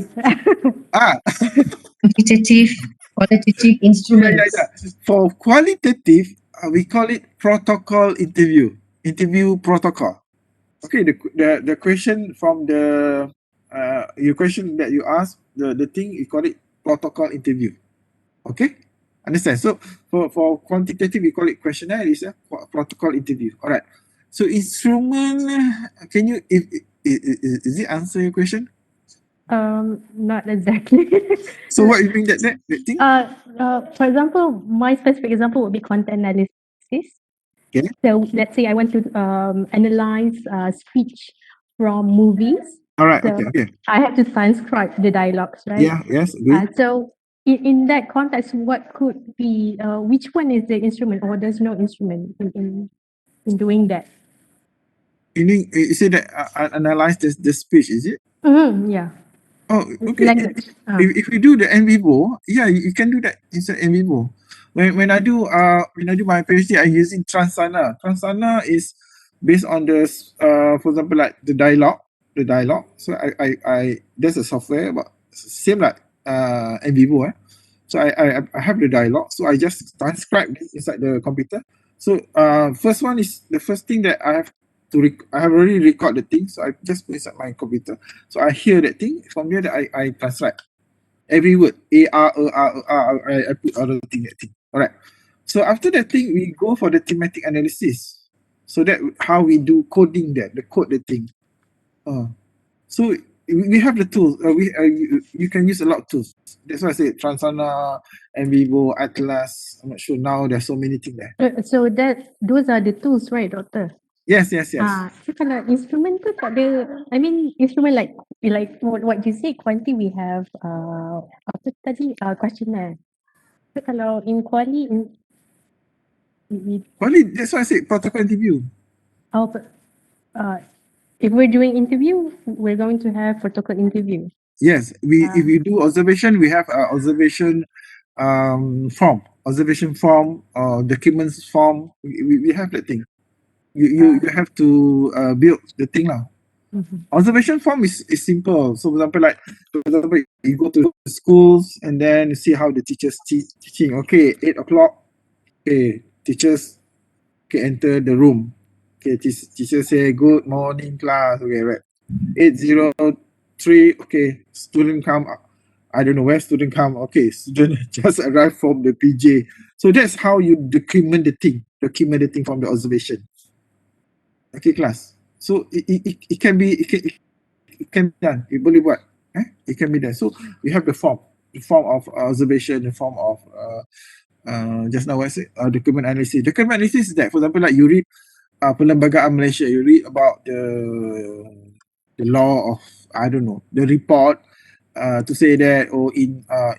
Qualitative instruments. Yeah. For qualitative, we call it protocol interview. Interview protocol. Okay, the question from the your question that you asked, the thing you call it protocol interview. Okay, understand? So for quantitative we call it questionnaire. Is a protocol interview. All right. So instrument, can you is it answer your question? Not exactly. So what you mean that thing? For example, my specific example would be content analysis. Okay. So let's say I want to analyze speech from movies. All right. So Okay. I have to transcribe the dialogues, right? Yeah. Yes. Good. So in that context, what could be which one is the instrument, or there's no instrument in doing that? You say that analyze the speech, is it? Yeah. Oh, okay. Language. If you do the en vivo, yeah, you can do that inside en vivo. When I do my PhD, I'm using Transana. Transana is based on the for example like the dialogue. So I there's a software, but same like in vivo. So I have the dialogue. So I just transcribe this inside the computer. So first one is the first thing that I have to I have already recorded the thing. So I just put inside my computer. So I hear that thing. From there that I transcribe every word. I put all the thing that thing. All right. So after that thing, we go for the thematic analysis. So that how we do coding that, the code the thing. So we have the tools. You can use a lot of tools. That's why I say Transana, MVivo, Atlas. I'm not sure now. There's so many things there. So those are the tools, right, doctor? Yes. So kalau instrument tu tak ada, I mean instrument like what you say, quanti we have apa tadi questionnaire. So kalau in quali That's why I say protocol interview. If we're doing interview, we're going to have protocol interview. Yes, if we do observation, we have observation form, documents form. We have that thing. You have to build the thing now. Observation form is simple. So for example, you go to schools and then you see how the teachers teaching. Okay, 8 o'clock. Okay, teachers enter the room. Okay, teacher say good morning class. Okay, right. 803. Okay, student come. I don't know where student come. Okay, student just arrived from the PJ. So that's how you document the thing from the observation. Okay, class. So it can be done. It boleh buat. It can be done. So we have the form of observation, the form of just now what I said, document analysis. Document analysis is that, for example, like you read Perlembagaan Malaysia, you read about the law of, I don't know, the report to say that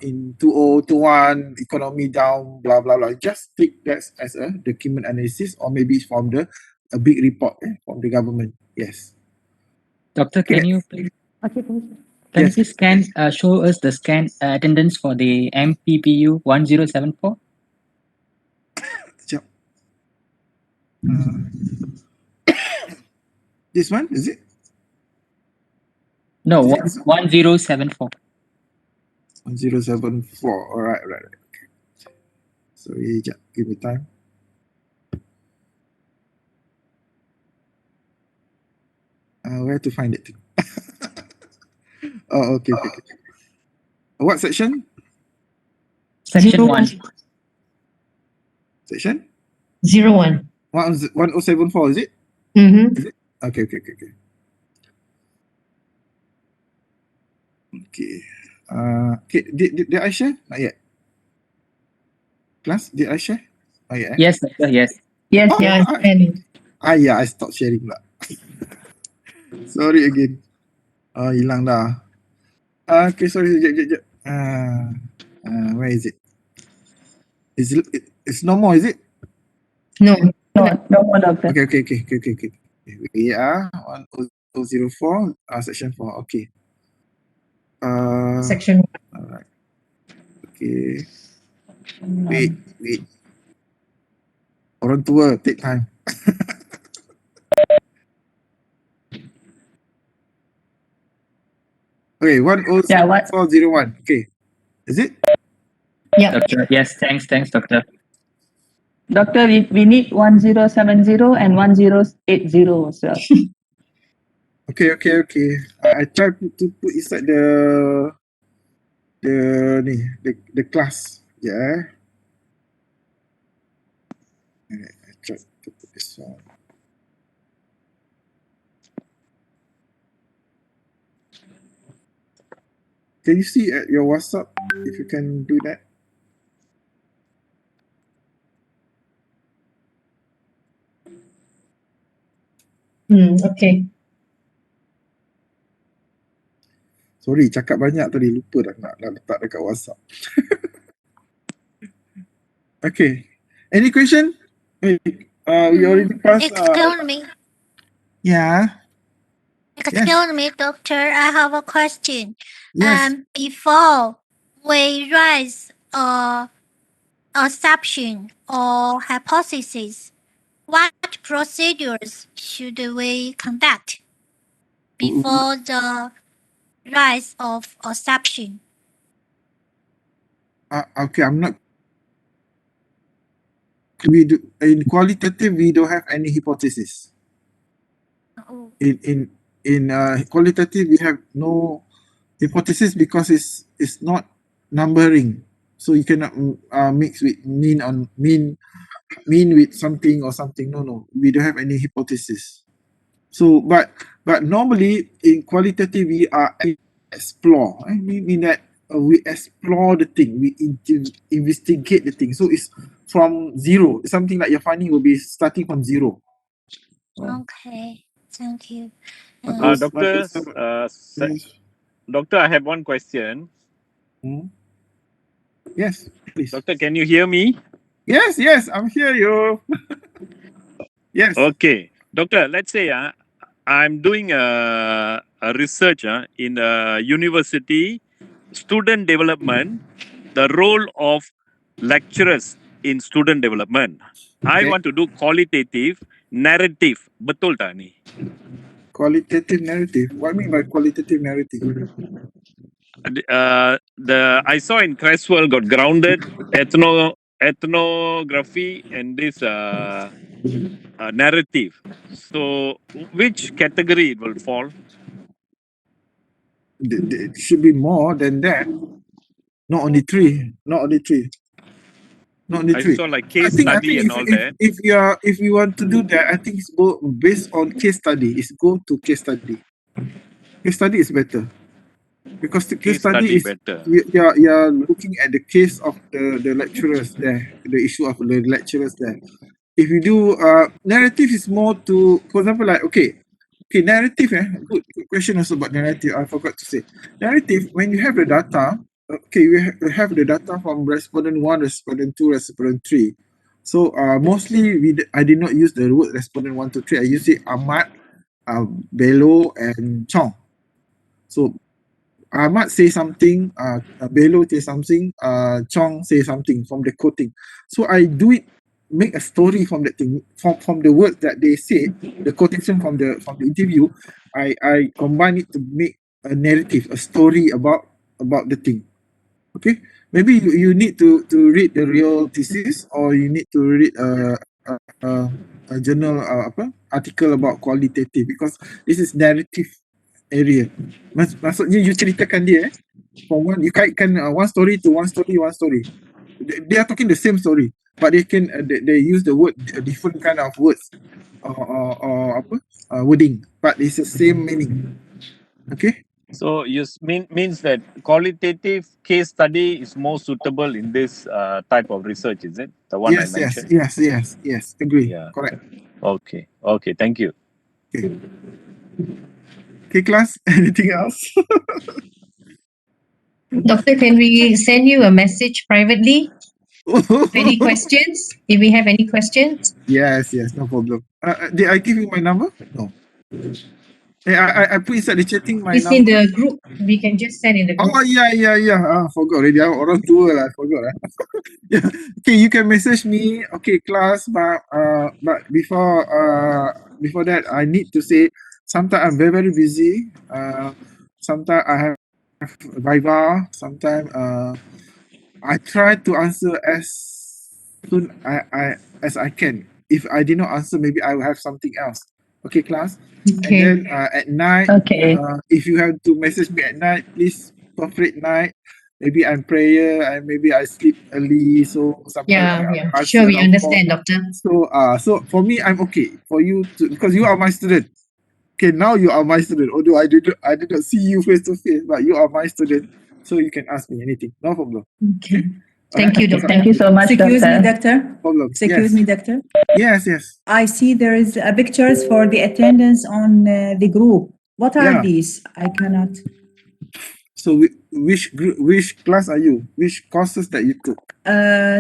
in 2021 economy down, blah blah blah. Just take that as a document analysis, or maybe it's from a big report from the government. Yes. Doctor, can you please Okay, thank you. can you please show us the scan attendance for the MPPU 1074? This one, is it? No, 1074. 1074. All right. Sorry, give me time. Where to find it? Oh, okay. What section? Section 1. Section? 01. 1074, is it? Mm-hmm. Is it? Okay. Okay. Did I share? Not yet. Class, did I share? Not yet. Yes, doctor, yes. Yes, Yeah, I stopped sharing lah. Sorry again. Hilang dah. Okay, sorry. Sekejap. Where is it? It's no more, is it? No. No more, doctor. Okay. We are 1004, section 4. Okay. Section 1. All right. Okay. Wait. Orang tua, take time. Okay, 107401. Okay. Is it? Yeah. Doctor, yes, thanks, doctor. Doctor, we need 1070 and 1080 as well. Okay. I try to put inside the class. Yeah. I try to put this one. Can you see at your WhatsApp if you can do that? Okay. Sorry, cakap banyak tadi, lupa dah nak letak dekat WhatsApp. Okay. Any question? We already passed. Excuse me. Yeah. Excuse me, doctor. I have a question. Yes. Before we raise assumption or hypothesis, what procedures should we conduct before the rise of assumption? Okay, I'm not. We do in qualitative. We don't have any hypothesis. Oh, In qualitative, we have no hypothesis because it's not numbering. So you cannot mix with mean with something or something. No. We don't have any hypothesis. So, but normally in qualitative we are explore. Mean that we explore the thing, we investigate the thing. So it's from zero. Something like your finding will be starting from zero. okay. Thank you. Doctor, Doctor, I have one question. Yes, please. Doctor, can you hear me? Yes, I'm here, yo. Yes. Okay. Doctor, let's say I'm doing a research in university, student development, the role of lecturers in student development. I want to do qualitative narrative. Betul tak ni? Qualitative narrative. What do you mean by qualitative narrative? I saw in Creswell got grounded ethnography and this narrative. So which category it will fall? It should be more than that. Not only three. I saw like case I study think and all that. if you want to do that, I think it's based on case study. It's go to case study. Case study is better because the case study is better. you're looking at the case of the lecturers there, the issue of the lecturers there. If you do narrative is more to, for example, like narrative. Good question also about narrative. I forgot to say narrative. When you have the data, we have the data from respondent 1, respondent 2, respondent 3. So mostly I did not use the word respondent 1, 2, 3. I use it Ahmad, Bello, and Chong. So Ahmad say something, Bello say something, Chong say something from the quoting. So I do it, make a story from that thing, from the words that they said, the quotation from the interview. I combine it to make a narrative, a story about the thing. Okay, maybe you need to read the real thesis, or you need to read a journal article about qualitative, because this is narrative area. Maksudnya you ceritakan dia from one, you kaitkan one story to one story. They are talking the same story, but they can they use the word different kind of words or wording, but it's the same meaning. Okay. So you means that qualitative case study is more suitable in this type of research, is it? The one I mentioned? Yes. Agree. Yeah. Correct. Okay. Thank you. Okay, class. Anything else? Doctor, can we send you a message privately? Any questions? If we have any questions? Yes, no problem. Did I give you my number? No. I put inside the chatting my It's number. in the group. We can just send in the group. Oh, yeah. Forgot already. Orang tua lah. Forgot. Yeah. Okay, you can message me. Okay, class. But before that, I need to say, sometimes I'm very, very busy. Sometimes I have Viva. Sometimes I try to answer as soon as I can. If I did not answer, maybe I will have something else. Okay, class. Okay. And then at night, if you have to message me at night, please perfect night. Maybe I'm prayer, and maybe I sleep early, so sometimes Yeah. Sure, we understand, doctor. So for me, I'm okay. For you to, because you are my student. Okay, now you are my student. Although I did not see you face to face, but you are my student, so you can ask me anything. No problem. Okay. Thank you, doctor. Thank you so much, Excuse me, doctor. doctor. Excuse me, doctor. Yes. I see there is pictures for the attendance on the group. What are Yeah. these? I cannot. So which class are you? Which courses that you took?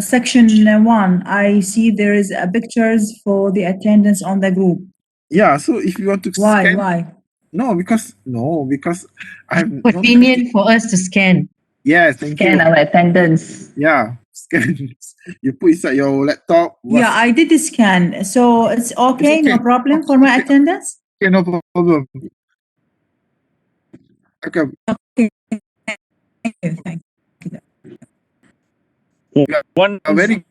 Section 1. I see there is pictures for the attendance on the group. Yeah. So if you want to scan, Why? No, because I'm Convenient for us to scan. Yes, thank you. Scan our attendance. Yeah, scan. You put inside your laptop. Yeah, I did the scan. So it's okay, It's okay. no problem for my attendance? Okay, no problem. Okay. Okay. Thank you. very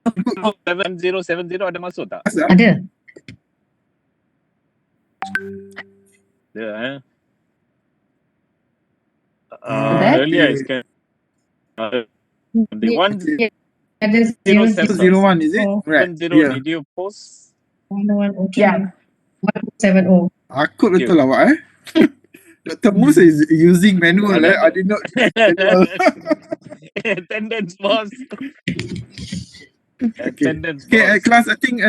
107070 ada masuk tak? Ada. Yeah. That Earlier is kind the one Ada 201, is it? Right. 70, Yeah. did you post? 1103. Yeah. 1070. Akut betul lah, Wak, Dr. Mus is using manual, I did not use manual. Attendance, boss. Okay. Attendance, Okay, boss. class, I think,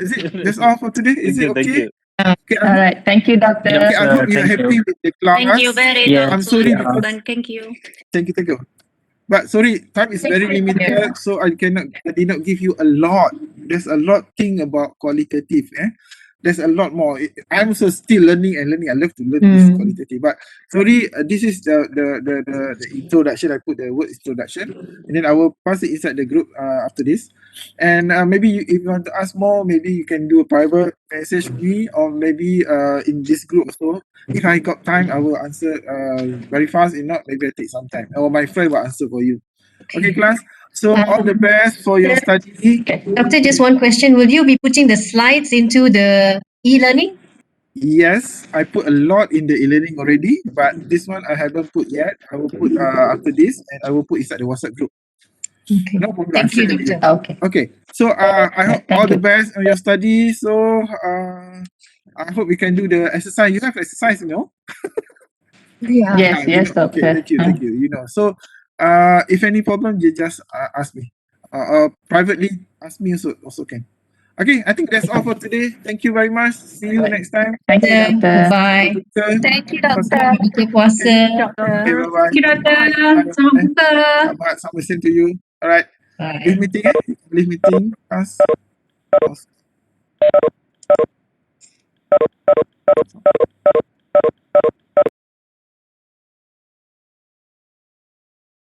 is it, that's all for today? Is it Thank okay? you. Okay, All right. Thank you, doctor. okay, I hope you're happy with the class. Thank you very Yes. I'm sorry much. because, Thank you. thank you. But sorry, time is very limited, so I did not give you a lot. There's a lot thing about qualitative. There's a lot more. I'm also still learning and learning. I love to learn this qualitative. But sorry, this is the introduction. I put the word introduction, and then I will pass it inside the group after this. And maybe if you want to ask more, maybe you can do a private message to me, or maybe in this group also. If I got time, I will answer very fast. If not, maybe I take some time, or my friend will answer for you. Okay, class. So all the best for your study. Doctor, just one question. Will you be putting the slides into the e-learning? Yes, I put a lot in the e-learning already, but this one I haven't put yet. I will put after this, and I will put inside the WhatsApp group. Okay. No problem. Thank you, Doctor. Okay. Okay. So I hope all the best on your study. So I hope we can do the exercise. You have exercise, you know? Yeah. Yes, you yes, know. doctor. Okay, thank you. You know. So if any problem, you just ask me. Privately, ask me also can. Okay, I think that's all for today. Thank you very much. See you next time. Thank you, doctor. Bye. Thank you, doctor. Buka puasa. Okay, bye-bye. Thank you, Doctor. Selamat buka. Selamat same to you. All right. Bye. Leave meeting. Leave meeting. Us.